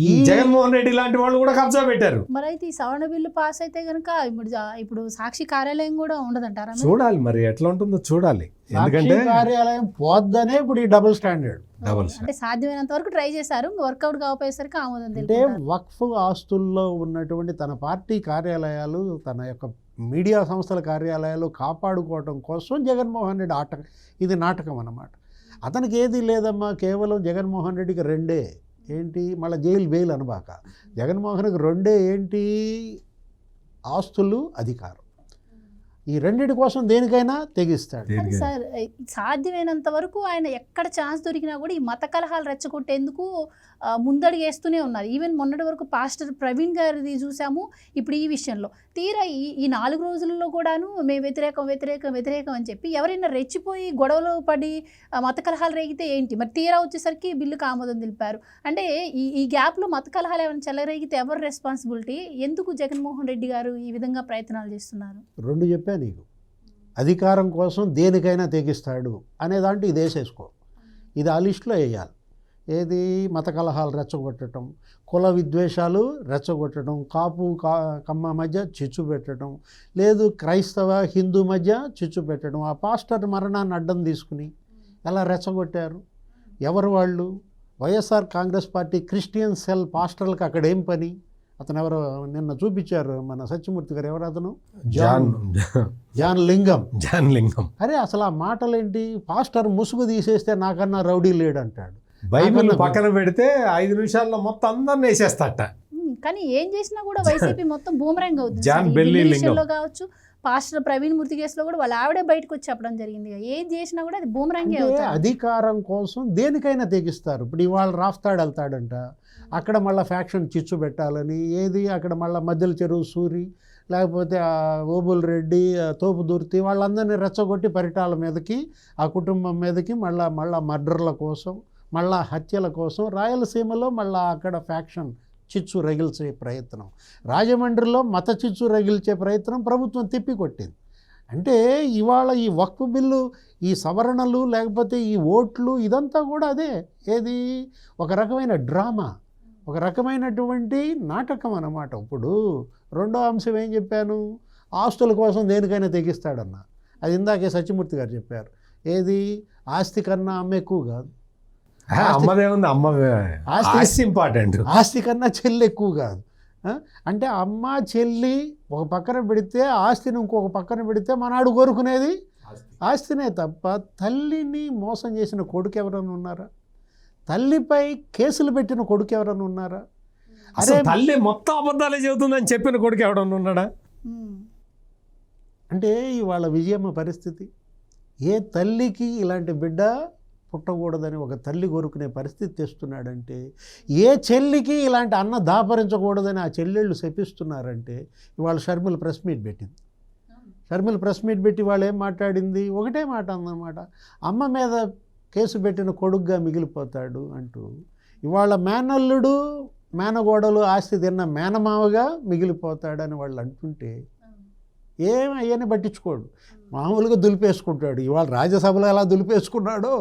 [SPEAKER 2] ఈ జగన్మోహన్ రెడ్డి లాంటి వాళ్ళు కూడా కబ్జా పెట్టారు.
[SPEAKER 1] మరి అయితే ఈ సవరణ బిల్లు పాస్ అయితే కనుక ఇప్పుడు సాక్షి కార్యాలయం కూడా ఉండదంటారా?
[SPEAKER 2] చూడాలి మరి ఎట్లా ఉంటుందో చూడాలి. ఎందుకంటే
[SPEAKER 3] కార్యాలయం పోద్దనే ఇప్పుడు ఈ డబుల్ స్టాండర్డ్.
[SPEAKER 1] అంటే సాధ్యమైనంత వరకు ట్రై చేశారు, వర్కౌట్ కాకపోయేసరికి ఆమోదం.
[SPEAKER 3] అంటే వక్ఫ్ ఆస్తుల్లో ఉన్నటువంటి తన పార్టీ కార్యాలయాలు, తన యొక్క మీడియా సంస్థల కార్యాలయాలు కాపాడుకోవటం కోసం జగన్మోహన్ రెడ్డి ఇది నాటకం అన్నమాట. అతనికి ఏది లేదమ్మా, కేవలం జగన్మోహన్ రెడ్డికి 2 ఏంటి, మళ్ళీ జైలు బెయిల్ అనబాక. జగన్మోహన్కి 2 ఏంటి, ఆస్తులు, అధికారం. ఈ రెండిటి కోసం దేనికైనా తెగిస్తాడు.
[SPEAKER 1] సార్ సాధ్యమైనంత వరకు ఆయన ఎక్కడ ఛాన్స్ దొరికినా కూడా ఈ మత కలహాలు రెచ్చగొట్టేందుకు ముందడుగు వేస్తూనే ఉన్నారు. ఈవెన్ మొన్నటి వరకు పాస్టర్ ప్రవీణ్ గారిది చూసాము. ఇప్పుడు ఈ విషయంలో తీరా ఈ 4 రోజులలో కూడాను మేము వ్యతిరేకం అని చెప్పి ఎవరైనా రెచ్చిపోయి గొడవలు పడి మత కలహాలు రేగితే ఏంటి, మరి తీరా వచ్చేసరికి బిల్లుకు ఆమోదం తెలిపారు. అంటే ఈ గ్యాప్లో మత కలహాలు ఏమైనా చెలరేగితే ఎవరు రెస్పాన్సిబిలిటీ? ఎందుకు జగన్మోహన్ రెడ్డి గారు ఈ విధంగా ప్రయత్నాలు చేస్తున్నారు?
[SPEAKER 3] 2 చెప్పా నీకు. అధికారం కోసం దేనికైనా తెగిస్తాడు అనే దాంట్లో ఇది వేసేసుకో. ఇది ఆ లిస్టులో వేయాలి. ఏది మత కలహాలు రెచ్చగొట్టడం, కుల విద్వేషాలు రెచ్చగొట్టడం, కాపు కమ్మ మధ్య చిచ్చు పెట్టడం, లేదు క్రైస్తవ హిందూ మధ్య చిచ్చు పెట్టడం. ఆ పాస్టర్ మరణాన్ని అడ్డం తీసుకుని ఎలా రెచ్చగొట్టారు? ఎవరు వాళ్ళు? YSR Congress party Christian cell పాస్టర్లకు అక్కడ ఏం పని? అతను ఎవరో నిన్న చూపించారు మన సత్యమూర్తి గారు, ఎవరు అతను? జాన్ లింగం. అరే అసలు ఆ మాటలేంటి? పాస్టర్ ముసుగు తీసేస్తే నాకన్నా రౌడీ లేడు అంటాడు.
[SPEAKER 2] బైబిల్ పక్కన పెడితే 5 నిమిషాల్లో మొత్తం అందరిని వేసేస్తాట.
[SPEAKER 1] కానీ ఏం చేసినా కూడా వైసీపీ మొత్తం బూమరాంగ్ అవుతుంది. కావచ్చు, పాస్టర్ ప్రవీణ్ మూర్తి కేసులో కూడా వాళ్ళ ఆవిడే బయటకు వచ్చి చెప్పడం జరిగింది. ఏం చేసినా కూడా అది బూమరాంగే అవుతుంది.
[SPEAKER 3] అధికారం కోసం దేనికైనా తెగిస్తారు. ఇప్పుడు ఇవాళ రాఫ్తాడు వెళ్తాడంట, అక్కడ మళ్ళీ ఫ్యాక్షన్ చిచ్చు పెట్టాలని, ఏది అక్కడ మళ్ళీ మధ్యల చెరువు సూరి, లేకపోతే ఓబుల్ రెడ్డి, తోపు దుర్తి, వాళ్ళందరినీ రెచ్చగొట్టి పరిటాల మీదకి, ఆ కుటుంబం మీదకి మళ్ళా మర్డర్ల కోసం, మళ్ళా హత్యల కోసం, రాయలసీమలో మళ్ళీ అక్కడ ఫ్యాక్షన్ చిచ్చు రగిల్చే ప్రయత్నం, రాజమండ్రిలో మత చిచ్చు రగిల్చే ప్రయత్నం ప్రభుత్వం తిప్పికొట్టింది. అంటే ఇవాళ ఈ వక్ఫ్ బిల్లు, ఈ సవరణలు, లేకపోతే ఈ ఓట్లు, ఇదంతా కూడా అదే. ఏది ఒక రకమైన డ్రామా, ఒక రకమైనటువంటి నాటకం అన్నమాట. ఇప్పుడు రెండో అంశం ఏం చెప్పాను, ఆస్తుల కోసం దేనికైనా తెగిస్తాడన్న. అది ఇందాకే సత్యమూర్తి గారు చెప్పారు. ఏది, ఆస్తి కన్నా అమ్మ ఎక్కువ కాదు,
[SPEAKER 2] అమ్మదే ఉంది, అమ్మ ఆస్తి ఇంపార్టెంట్,
[SPEAKER 3] ఆస్తి కన్నా చెల్లి ఎక్కువ కాదు. అంటే అమ్మ చెల్లి ఒక పక్కన పెడితే ఆస్తిని ఇంకొక పక్కన పెడితే మనాడు కోరుకునేది ఆస్తినే తప్ప తల్లిని మోసం చేసిన కొడుకు ఎవరైనా ఉన్నారా? తల్లిపై కేసులు పెట్టిన కొడుకు ఎవరైనా ఉన్నారా?
[SPEAKER 2] అసలు తల్లి మొత్తం అబద్ధాలే చెబుతుందని చెప్పిన కొడుకు ఎవడన్నా ఉన్నాడా?
[SPEAKER 3] అంటే ఇవాళ విజయమ్మ పరిస్థితి, ఏ తల్లికి ఇలాంటి బిడ్డ పుట్టకూడదని ఒక తల్లి కోరుకునే పరిస్థితి తెస్తున్నాడంటే, ఏ చెల్లికి ఇలాంటి అన్న దాపరించకూడదని ఆ చెల్లెళ్ళు శపిస్తున్నారంటే, ఇవాళ షర్మిల ప్రెస్ మీట్ పెట్టింది. షర్మిల ప్రెస్ మీట్ పెట్టి వాళ్ళు ఏం మాట్లాడింది, ఒకటే మాట అందన్నమాట, అమ్మ మీద కేసు పెట్టిన కొడుకుగా మిగిలిపోతాడు అంటూ. ఇవాళ మేనల్లుడు మేనగోడలు ఆస్తి తిన్న మేనమావగా మిగిలిపోతాడని వాళ్ళు అంటుంటే ఏం అయ్యని పట్టించుకోడు, మామూలుగా దులిపేసుకుంటాడు. ఇవాళ రాజ్యసభలో ఎలా దులిపేసుకున్నాడో,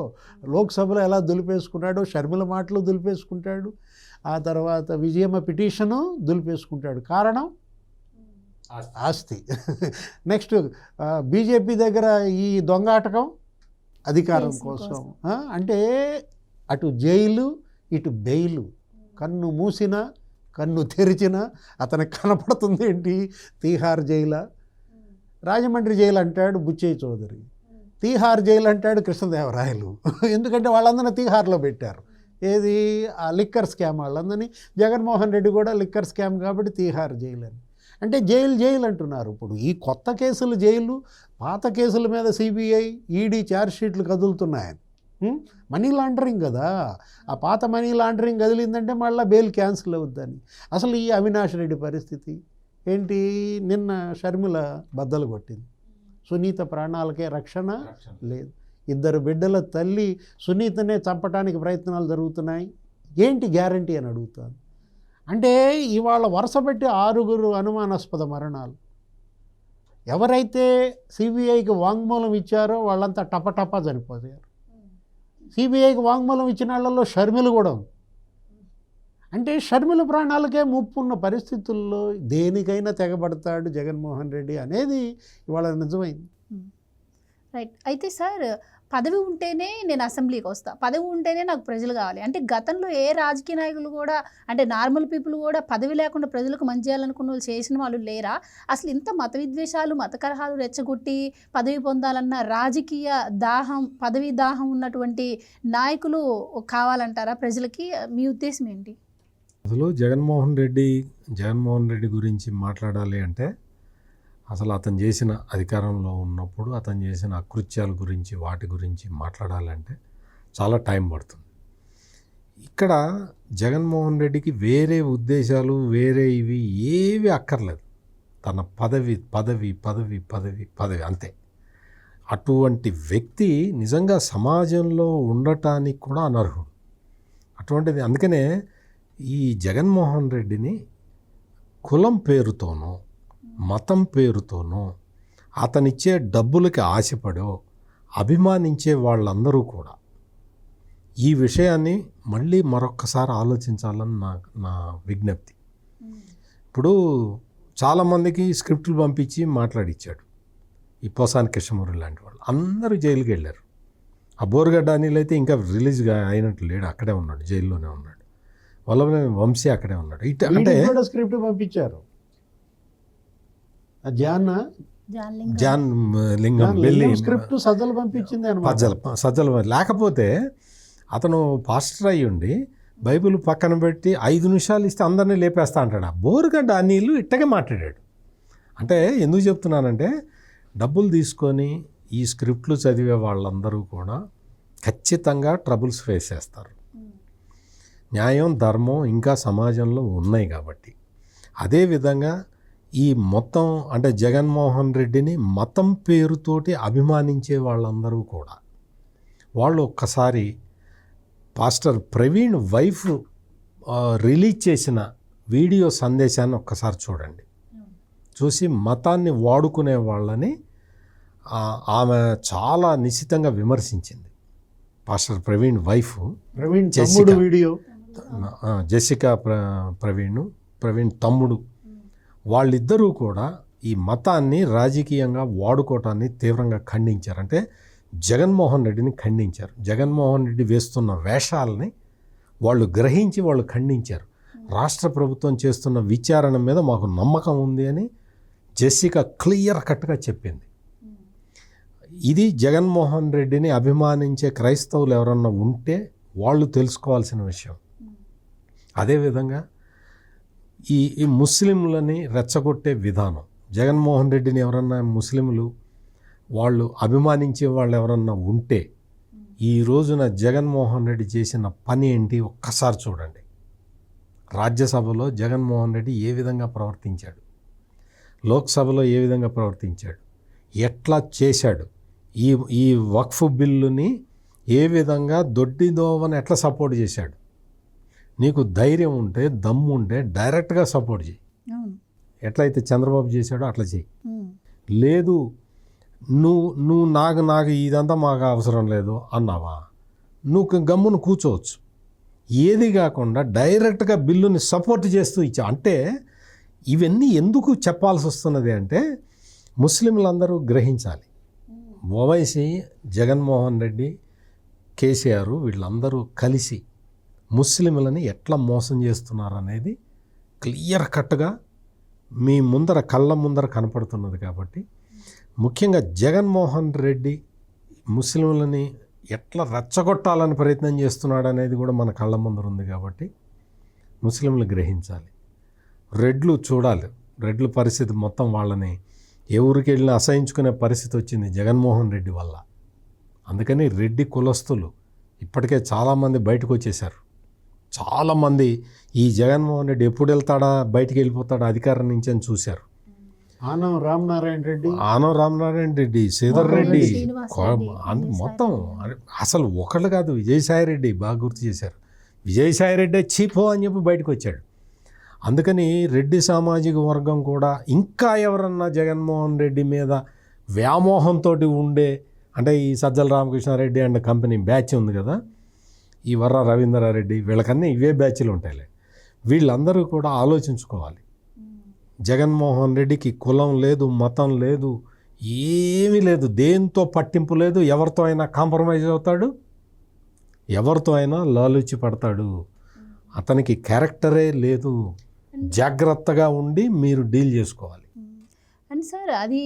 [SPEAKER 3] లోక్సభలో ఎలా దులిపేసుకున్నాడో, షర్మిల మాటలు దులిపేసుకుంటాడు, ఆ తర్వాత విజయమ్మ పిటిషను దులిపేసుకుంటాడు. కారణం ఆస్తి. నెక్స్ట్ బీజేపీ దగ్గర ఈ దొంగాటకం అధికారం కోసం. అంటే అటు జైలు ఇటు బెయిలు, కన్ను మూసినా కన్ను తెరిచినా అతనికి కనపడుతుంది ఏంటి, తీహార్ జైలా, రాజమండ్రి జైలు అంటాడు బుచ్చయ్య చౌదరి, తీహార్ జైలు అంటాడు కృష్ణదేవరాయలు. ఎందుకంటే వాళ్ళందరినీ తీహార్లో పెట్టారు. ఏది, ఆ లిక్కర్ స్కామ్ వాళ్ళందరినీ. జగన్మోహన్ రెడ్డి కూడా లిక్కర్ స్కామ్ కాబట్టి తీహార్ జైలు అని. అంటే జైలు అంటున్నారు. ఇప్పుడు ఈ కొత్త కేసులు జైలు, పాత కేసుల మీద సిబిఐ ఈడీ ఛార్జ్షీట్లు కదులుతున్నాయని. మనీ లాండరింగ్ కదా, ఆ పాత మనీ లాండరింగ్ కదిలిందంటే మళ్ళీ బెయిల్ క్యాన్సిల్ అవుద్దని. అసలు ఈ అవినాష్ రెడ్డి పరిస్థితి ఏంటి, నిన్న షర్మిల బద్దలు కొట్టింది, సునీత ప్రాణాలకే రక్షణ లేదు, 2 బిడ్డల తల్లి సునీతనే చంపడానికి ప్రయత్నాలు జరుగుతున్నాయి, ఏంటి గ్యారంటీ అని అడుగుతాను. అంటే ఇవాళ వరుస పెట్టి 6 అనుమానాస్పద మరణాలు. ఎవరైతే సిబిఐకి వాంగ్మూలం ఇచ్చారో వాళ్ళంతా టపటపా చనిపోయారు. సిబిఐకి వాంగ్మూలం ఇచ్చిన వాళ్ళల్లో షర్మిల కూడా ఉంది. అంటే షర్మిల ప్రాణాలకే ముప్పు ఉన్న పరిస్థితుల్లో దేనికైనా తెగబడతాడు జగన్మోహన్ రెడ్డి అనేది ఇవాళ నిజమైంది.
[SPEAKER 1] రైట్. అయితే సార్, పదవి ఉంటేనే నేను అసెంబ్లీకి వస్తా, పదవి ఉంటేనే నాకు ప్రజలు కావాలి అంటే, గతంలో ఏ రాజకీయ నాయకులు కూడా, అంటే నార్మల్ పీపుల్ కూడా పదవి లేకుండా ప్రజలకు మంచి చేయాలనుకున్న వాళ్ళు చేసిన వాళ్ళు లేరా? అసలు ఇంత మత విద్వేషాలు, మత కలహాలు రెచ్చగొట్టి పదవి పొందాలన్న రాజకీయ దాహం, పదవి దాహం ఉన్నటువంటి నాయకులు కావాలంటారా ప్రజలకి? మీ ఉద్దేశం ఏంటి?
[SPEAKER 2] అసలు జగన్మోహన్ రెడ్డి గురించి మాట్లాడాలి అంటే, అసలు అతను చేసిన అధికారంలో ఉన్నప్పుడు అతను చేసిన అకృత్యాల గురించి, వాటి గురించి మాట్లాడాలంటే చాలా టైం పడుతుంది. ఇక్కడ జగన్మోహన్ రెడ్డికి వేరే ఉద్దేశాలు, వేరే ఇవి ఏవి అక్కర్లేదు. తన పదవి అంతే. అటువంటి వ్యక్తి నిజంగా సమాజంలో ఉండటానికి కూడా అనర్హుడు. అటువంటిది అందుకనే ఈ జగన్మోహన్ రెడ్డిని కులం పేరుతోనో, మతం పేరుతోనో, అతనిచ్చే డబ్బులకి ఆశపడో అభిమానించే వాళ్ళందరూ కూడా ఈ విషయాన్ని మళ్ళీ మరొక్కసారి ఆలోచించాలని నా విజ్ఞప్తి. ఇప్పుడు చాలామందికి స్క్రిప్టులు పంపించి మాట్లాడిచ్చాడు ఈ పోసాని కృష్ణమూర్తి లాంటి వాళ్ళు. అందరూ జైలుకి వెళ్ళారు. ఆ బోరుగడ్డ అనిల్ అయితే ఇంకా రిలీజ్గా అయినట్టు లేడు, అక్కడే ఉన్నాడు, జైల్లోనే ఉన్నాడు. వల్లభనేని వంశీ అక్కడే ఉన్నాడు. అంటే
[SPEAKER 3] స్క్రిప్ట్ పంపించారు.
[SPEAKER 2] జాన్ లింగం వెళ్ళి
[SPEAKER 3] స్క్రిప్ట్ సజ్జలు పంపించింది.
[SPEAKER 2] సజ్జలు లేకపోతే అతను పాస్టర్ అయ్యి ఉండి బైబిల్ పక్కన పెట్టి 5 నిమిషాలు ఇస్తే అందరినీ లేపేస్తా అంటాడు. ఆ బోరుగడ్డ అనిల్ ఇట్టగే మాట్లాడాడు. అంటే ఎందుకు చెప్తున్నానంటే, డబ్బులు తీసుకొని ఈ స్క్రిప్ట్లు చదివే వాళ్ళందరూ కూడా ఖచ్చితంగా ట్రబుల్స్ ఫేస్ చేస్తారు. న్యాయం, ధర్మం ఇంకా సమాజంలో ఉన్నాయి కాబట్టి. అదేవిధంగా ఈ మొత్తం అంటే జగన్మోహన్ రెడ్డిని మతం పేరుతోటి అభిమానించే వాళ్ళందరూ కూడా, వాళ్ళు ఒక్కసారి పాస్టర్ ప్రవీణ్ వైఫ్ రిలీజ్ చేసిన వీడియో సందేశాన్ని ఒక్కసారి చూడండి. చూసి మతాన్ని వాడుకునే వాళ్ళని ఆమె చాలా నిశితంగా విమర్శించింది. Pastor Praveen wife Jessica Praveen తమ్ముడు వాళ్ళిద్దరూ కూడా ఈ మతాన్ని రాజకీయంగా వాడుకోవటాన్ని తీవ్రంగా ఖండించారు. అంటే జగన్మోహన్ రెడ్డిని ఖండించారు. జగన్మోహన్ రెడ్డి వేస్తున్న వేషాలని వాళ్ళు గ్రహించి వాళ్ళు ఖండించారు. రాష్ట్ర ప్రభుత్వం చేస్తున్న విచారణ మీద మాకు నమ్మకం ఉంది అని జెసికా క్లియర్ కట్గా చెప్పింది. ఇది జగన్మోహన్ రెడ్డిని అభిమానించే క్రైస్తవులు ఎవరన్నా ఉంటే వాళ్ళు తెలుసుకోవాల్సిన విషయం. అదేవిధంగా ఈ ముస్లింలని రెచ్చగొట్టే విధానం, జగన్మోహన్ రెడ్డిని ఎవరన్నా ముస్లింలు వాళ్ళు అభిమానించే వాళ్ళు ఎవరన్నా ఉంటే ఈ రోజున జగన్మోహన్ రెడ్డి చేసిన పని ఏంటి ఒక్కసారి చూడండి. రాజ్యసభలో జగన్మోహన్ రెడ్డి ఏ విధంగా ప్రవర్తించాడు, లోక్సభలో ఏ విధంగా ప్రవర్తించాడు, ఎట్లా చేశాడు, ఈ వక్ఫ్ బిల్లుని ఏ విధంగా దొడ్డిదోవని ఎట్లా సపోర్ట్ చేశాడు. నీకు ధైర్యం ఉంటే దమ్ము ఉంటే డైరెక్ట్గా సపోర్ట్ చేయి. ఎట్లయితే చంద్రబాబు చేశాడో అట్లా చేయి. లేదు నువ్వు నాకు ఇదంతా మాకు అవసరం లేదు అన్నావా, నువ్వు గమ్మును కూర్చోవచ్చు. ఏది కాకుండా డైరెక్ట్గా బిల్లుని సపోర్ట్ చేస్తూ ఇచ్చావు. అంటే ఇవన్నీ ఎందుకు చెప్పాల్సి వస్తున్నది అంటే ముస్లింలందరూ గ్రహించాలి. ఓవైసీ, జగన్మోహన్ రెడ్డి, కేసీఆర్ వీళ్ళందరూ కలిసి ముస్లింలని ఎట్లా మోసం చేస్తున్నారు అనేది క్లియర్ కట్గా మీ ముందర కళ్ళ ముందర కనపడుతున్నది. కాబట్టి ముఖ్యంగా జగన్మోహన్ రెడ్డి ముస్లింలని ఎట్లా రెచ్చగొట్టాలని ప్రయత్నం చేస్తున్నాడు అనేది కూడా మన కళ్ళ ముందర ఉంది. కాబట్టి ముస్లింలు గ్రహించాలి, రెడ్లు చూడాలి. రెడ్ల పరిస్థితి మొత్తం వాళ్ళని ఎవరికి వెళ్ళినా అసహించుకునే పరిస్థితి వచ్చింది జగన్మోహన్ రెడ్డి వల్ల. అందుకని రెడ్డి కులస్తులు ఇప్పటికే చాలామంది బయటకు వచ్చేసారు. చాలామంది ఈ జగన్మోహన్ రెడ్డి ఎప్పుడు వెళ్తాడా, బయటికి వెళ్ళిపోతాడా అధికారం నుంచి అని చూశారు.
[SPEAKER 3] ఆనం రామనారాయణ
[SPEAKER 2] రెడ్డి, శ్రీధర్ రెడ్డి, మొత్తం అసలు ఒకళ్ళు కాదు, విజయసాయి రెడ్డి బాగా గుర్తు చేశారు. విజయసాయి రెడ్డి చీపో అని చెప్పి బయటకు వచ్చాడు. అందుకని రెడ్డి సామాజిక వర్గం కూడా ఇంకా ఎవరన్నా జగన్మోహన్ రెడ్డి మీద వ్యామోహంతో ఉండే, అంటే ఈ Sajjala Ramakrishna Reddy and company batch ఉంది కదా, ఈ వర్ర రవీంద్రారెడ్డి, వీళ్ళకన్నీ ఇవే బ్యాచ్లు ఉంటాయిలే. వీళ్ళందరూ కూడా ఆలోచించుకోవాలి. జగన్మోహన్ రెడ్డికి కులం లేదు, మతం లేదు, ఏమీ లేదు, దేంతో పట్టింపు లేదు. ఎవరితో అయినా కాంప్రమైజ్ అవుతాడు, ఎవరితో అయినా లాలుచి పడతాడు. అతనికి క్యారెక్టరే లేదు. జాగ్రత్తగా ఉండి మీరు డీల్ చేసుకోవాలి.
[SPEAKER 1] అండ్ సార్, అది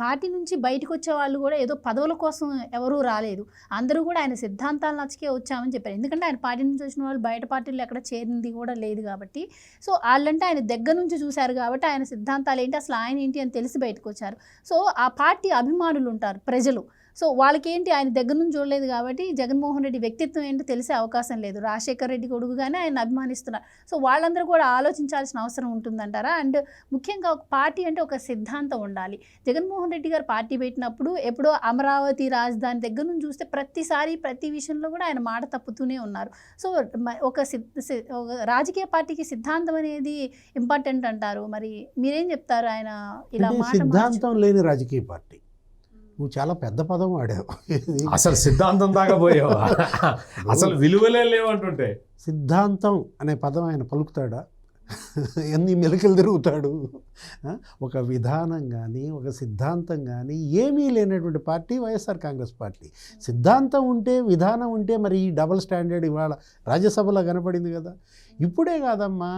[SPEAKER 1] పార్టీ నుంచి బయటకు వచ్చే వాళ్ళు కూడా ఏదో పదవుల కోసం ఎవరూ రాలేదు. అందరూ కూడా ఆయన సిద్ధాంతాలు నచ్చకే వచ్చామని చెప్పారు. ఎందుకంటే ఆయన పార్టీ నుంచి వచ్చిన వాళ్ళు బయట పార్టీలు ఎక్కడ చేరింది కూడా లేదు కాబట్టి, సో వాళ్ళంటే ఆయన దగ్గర నుంచి చూశారు కాబట్టి ఆయన సిద్ధాంతాలు ఏంటి, అసలు ఆయన ఏంటి అని తెలిసి బయటకు వచ్చారు. సో ఆ పార్టీ అభిమానులు ఉంటారు, ప్రజలు. సో వాళ్ళకి ఏంటి, ఆయన దగ్గర నుంచి చూడలేదు కాబట్టి జగన్మోహన్ రెడ్డి వ్యక్తిత్వం ఏంటో తెలిసే అవకాశం లేదు. రాజశేఖర్ రెడ్డి కొడుకుగానే ఆయన అభిమానిస్తున్నారు. సో వాళ్ళందరూ కూడా ఆలోచించాల్సిన అవసరం ఉంటుందంటారా? అండ్ ముఖ్యంగా ఒక పార్టీ అంటే ఒక సిద్ధాంతం ఉండాలి. జగన్మోహన్ రెడ్డి గారు పార్టీ పెట్టినప్పుడు ఎప్పుడో అమరావతి రాజధాని దగ్గర నుంచి చూస్తే ప్రతిసారి ప్రతి విషయంలో కూడా ఆయన మాట తప్పుతూనే ఉన్నారు. సో ఒక రాజకీయ పార్టీకి సిద్ధాంతం అనేది ఇంపార్టెంట్ అంటారు. మరి మీరేం చెప్తారు? ఆయన ఇలా
[SPEAKER 3] సిద్ధాంతం లేని రాజకీయ పార్టీ. నువ్వు చాలా పెద్ద పదం వాడావు.
[SPEAKER 2] అసలు సిద్ధాంతం దాకా పోయావు, అసలు విలువలే లేవంటుంటే.
[SPEAKER 3] సిద్ధాంతం అనే పదం ఆయన పలుకుతాడా? ఎన్ని మెలికలు తిరుగుతాడు? ఒక విధానం కానీ ఒక సిద్ధాంతం కానీ ఏమీ లేనటువంటి పార్టీ వైఎస్ఆర్ కాంగ్రెస్ పార్టీ. సిద్ధాంతం ఉంటే, విధానం ఉంటే మరి ఈ డబుల్ స్టాండర్డ్ ఇవాళ రాజ్యసభలో కనపడింది కదా. ఇప్పుడే కాదమ్మా,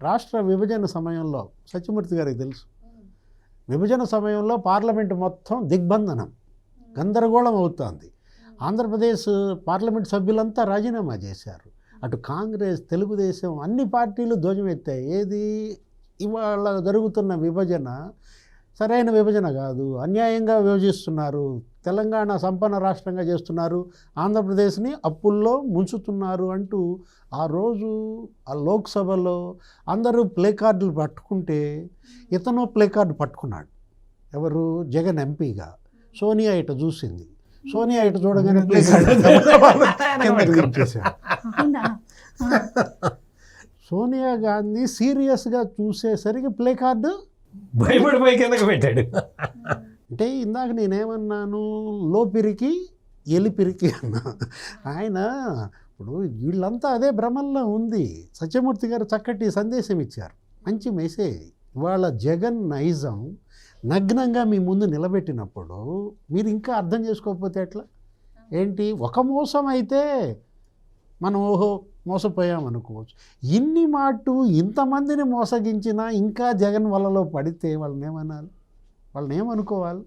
[SPEAKER 3] రాష్ట్ర విభజన సమయంలో సత్యమూర్తి గారికి తెలుసు, విభజన సమయంలో పార్లమెంటు మొత్తం దిగ్బంధనం, గందరగోళం అవుతుంది. ఆంధ్రప్రదేశ్ పార్లమెంట్ సభ్యులంతా రాజీనామా చేశారు. అటు కాంగ్రెస్, తెలుగుదేశం అన్ని పార్టీలు ధ్వజమెత్తాయి. ఏది ఇవాళ జరుగుతున్న విభజన సరైన విభజన కాదు, అన్యాయంగా విభజిస్తున్నారు. తెలంగాణ సంపన్న రాష్ట్రంగా చేస్తున్నారు, ఆంధ్రప్రదేశ్ని అప్పుల్లో ముంచుతున్నారు అంటూ ఆ రోజు ఆ లోక్సభలో అందరూ ప్లే కార్డులు పట్టుకుంటే ఇతను ప్లే కార్డు పట్టుకున్నాడు. ఎవరు? జగన్ ఎంపీగా. సోనియా ఇట చూసింది. సోనియా ఇట చూడగానే ప్లే కార్డు చేశాడు. సోనియా గాంధీ సీరియస్గా చూసేసరికి ప్లే కార్డు
[SPEAKER 2] భయపడిపోయి కిందకి పెట్టాడు.
[SPEAKER 3] అంటే ఇందాక నేనేమన్నాను, లోపిరికి ఎలిపిరికి అన్నా. ఆయన ఇప్పుడు వీళ్ళంతా అదే భ్రమంలో ఉంది. సత్యమూర్తి గారు చక్కటి సందేశం ఇచ్చారు, మంచి మెసేజ్. ఇవాళ జగన్ నైజం నగ్నంగా మీ ముందు నిలబెట్టినప్పుడు మీరు ఇంకా అర్థం చేసుకోకపోతే ఎట్లా? ఏంటి ఒక మోసం అయితే మనం ఓహో మోసపోయాం అనుకోవచ్చు. ఇన్ని మాటు ఇంతమందిని మోసగించినా ఇంకా జగన్ వలలో పడితే వాళ్ళని ఏమనాలి? వాళ్ళని ఏమనుకోవాలి?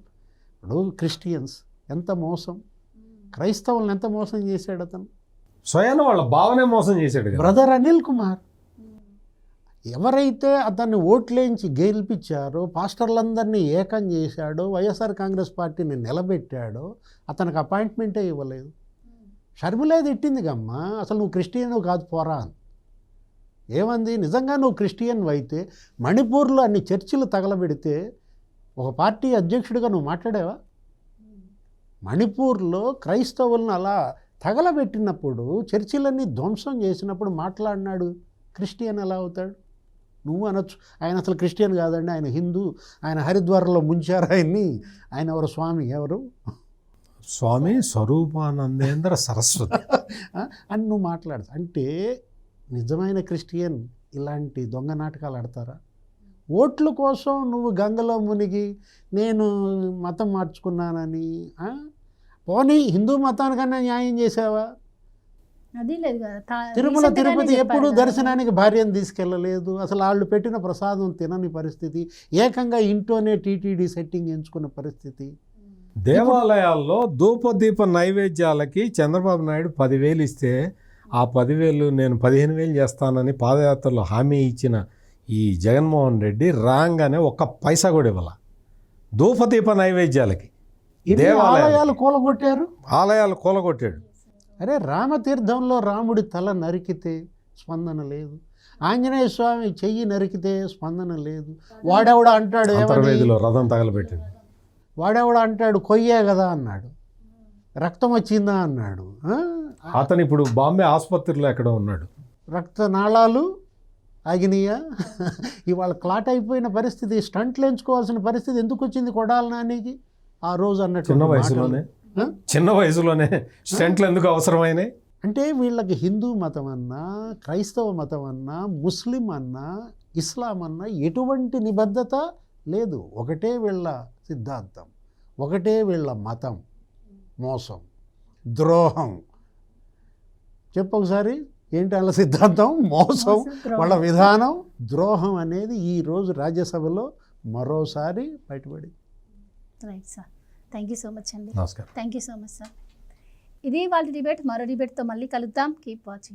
[SPEAKER 3] ఇప్పుడు క్రిస్టియన్స్ ఎంత మోసం, క్రైస్తవులను ఎంత మోసం చేశాడు అతను.
[SPEAKER 2] స్వయాన వాళ్ళ భావనే మోసం చేశాడు కదా.
[SPEAKER 3] బ్రదర్ అనిల్ కుమార్ ఎవరైతే అతన్ని ఓట్లేంచి గెలిపించారో, పాస్టర్లందరినీ ఏకం చేశాడో, వైఎస్ఆర్ కాంగ్రెస్ పార్టీని నిలబెట్టాడో అతనికి అపాయింట్మెంటే ఇవ్వలేదు. షర్మిలే తిట్టింది గమ్మా, అసలు నువ్వు క్రిస్టియన్ కాదు పోరా అని. ఏమంది? నిజంగా నువ్వు క్రిస్టియన్ అయితే మణిపూర్లో అన్ని చర్చిలు తగలబెడితే ఒక పార్టీ అధ్యక్షుడిగా నువ్వు మాట్లాడేవా? మణిపూర్లో క్రైస్తవులను అలా తగలబెట్టినప్పుడు, చర్చిలన్నీ ధ్వంసం చేసినప్పుడు మాట్లాడినాడు క్రిస్టియన్ ఎలా అవుతాడు? నువ్వు అనొచ్చు ఆయన అసలు క్రిస్టియన్ కాదండి, ఆయన హిందూ, ఆయన హరిద్వార్లో ముంచారు ఆయన్ని, ఆయన ఎవరు స్వామి, ఎవరు
[SPEAKER 2] స్వామి స్వరూపానందేంద్ర సరస్వతి
[SPEAKER 3] అని నువ్వు మాట్లాడతావు. అంటే నిజమైన క్రిస్టియన్ ఇలాంటి దొంగ నాటకాలు ఆడతారా? ఓట్ల కోసం నువ్వు గంగలో మునిగి నేను మతం మార్చుకున్నానని, పోనీ హిందూ మతానికన్నా న్యాయం చేసావా?
[SPEAKER 1] అది లేదు కదా.
[SPEAKER 3] తిరుమల తిరుపతి ఎప్పుడు దర్శనానికి భార్యను తీసుకెళ్ళలేదు, అసలు వాళ్ళు పెట్టిన ప్రసాదం తినని పరిస్థితి, ఏకంగా ఇంట్లోనే టీటీడీ సెట్టింగ్ ఎంచుకున్న పరిస్థితి.
[SPEAKER 2] దేవాలయాల్లో ధూపదీప నైవేద్యాలకి చంద్రబాబు నాయుడు 10,000 ఇస్తే ఆ 10,000 నేను 15,000 చేస్తానని పాదయాత్రలో హామీ ఇచ్చిన ఈ జగన్మోహన్ రెడ్డి రాగానే ఒక్క పైసా కూడా ఇవ్వాల ధూపదీప నైవేద్యాలకి.
[SPEAKER 3] ఆలయాలు కూలగొట్టారు,
[SPEAKER 2] ఆలయాలు కూలగొట్టాడు.
[SPEAKER 3] అరే రామతీర్థంలో రాముడి తల నరికితే స్పందన లేదు, ఆంజనేయ స్వామి చెయ్యి నరికితే స్పందన లేదు. వాడెవడ అంటాడు,
[SPEAKER 2] అంతర్వేదిలో రథం తగలబెట్టింది,
[SPEAKER 3] వాడెవడ అంటాడు కొయ్యే కదా అన్నాడు, రక్తం వచ్చిందా అన్నాడు.
[SPEAKER 2] అతను ఇప్పుడు బాంబే ఆసుపత్రిలో ఎక్కడో ఉన్నాడు.
[SPEAKER 3] రక్తనాళాలు ఆగినాయా? ఇవాళ క్లాట్ అయిపోయిన పరిస్థితి, స్టంట్లు ఎంచుకోవాల్సిన పరిస్థితి ఎందుకు వచ్చింది కొడాలి నానికి ఆ రోజు అన్నట్టు.
[SPEAKER 2] చిన్న వయసులోనే స్టంట్లు ఎందుకు అవసరమైనాయి?
[SPEAKER 3] అంటే వీళ్ళకి హిందూ మతం అన్నా, క్రైస్తవ మతం అన్నా, ముస్లిం అన్నా, ఇస్లాం అన్నా ఎటువంటి నిబద్ధత లేదు. ఒకటే వీళ్ళ సిద్ధాంతం, ఒకటే వీళ్ళ మతం. మోసం, ద్రోహం. చెప్పు ఒకసారి ఏంటి వాళ్ళ సిద్ధాంతం? మోసం, వాళ్ళ విధానం ద్రోహం అనేది ఈరోజు రాజ్యసభలో మరోసారి బయటపడింది.
[SPEAKER 1] Right sir, thank you so much అండి.
[SPEAKER 2] నమస్కారం.
[SPEAKER 1] Thank you so much sir. ఇది వాళ్ళ డిబేట్. మరో డిబేట్తో మళ్ళీ కలుద్దాం. Keep watching.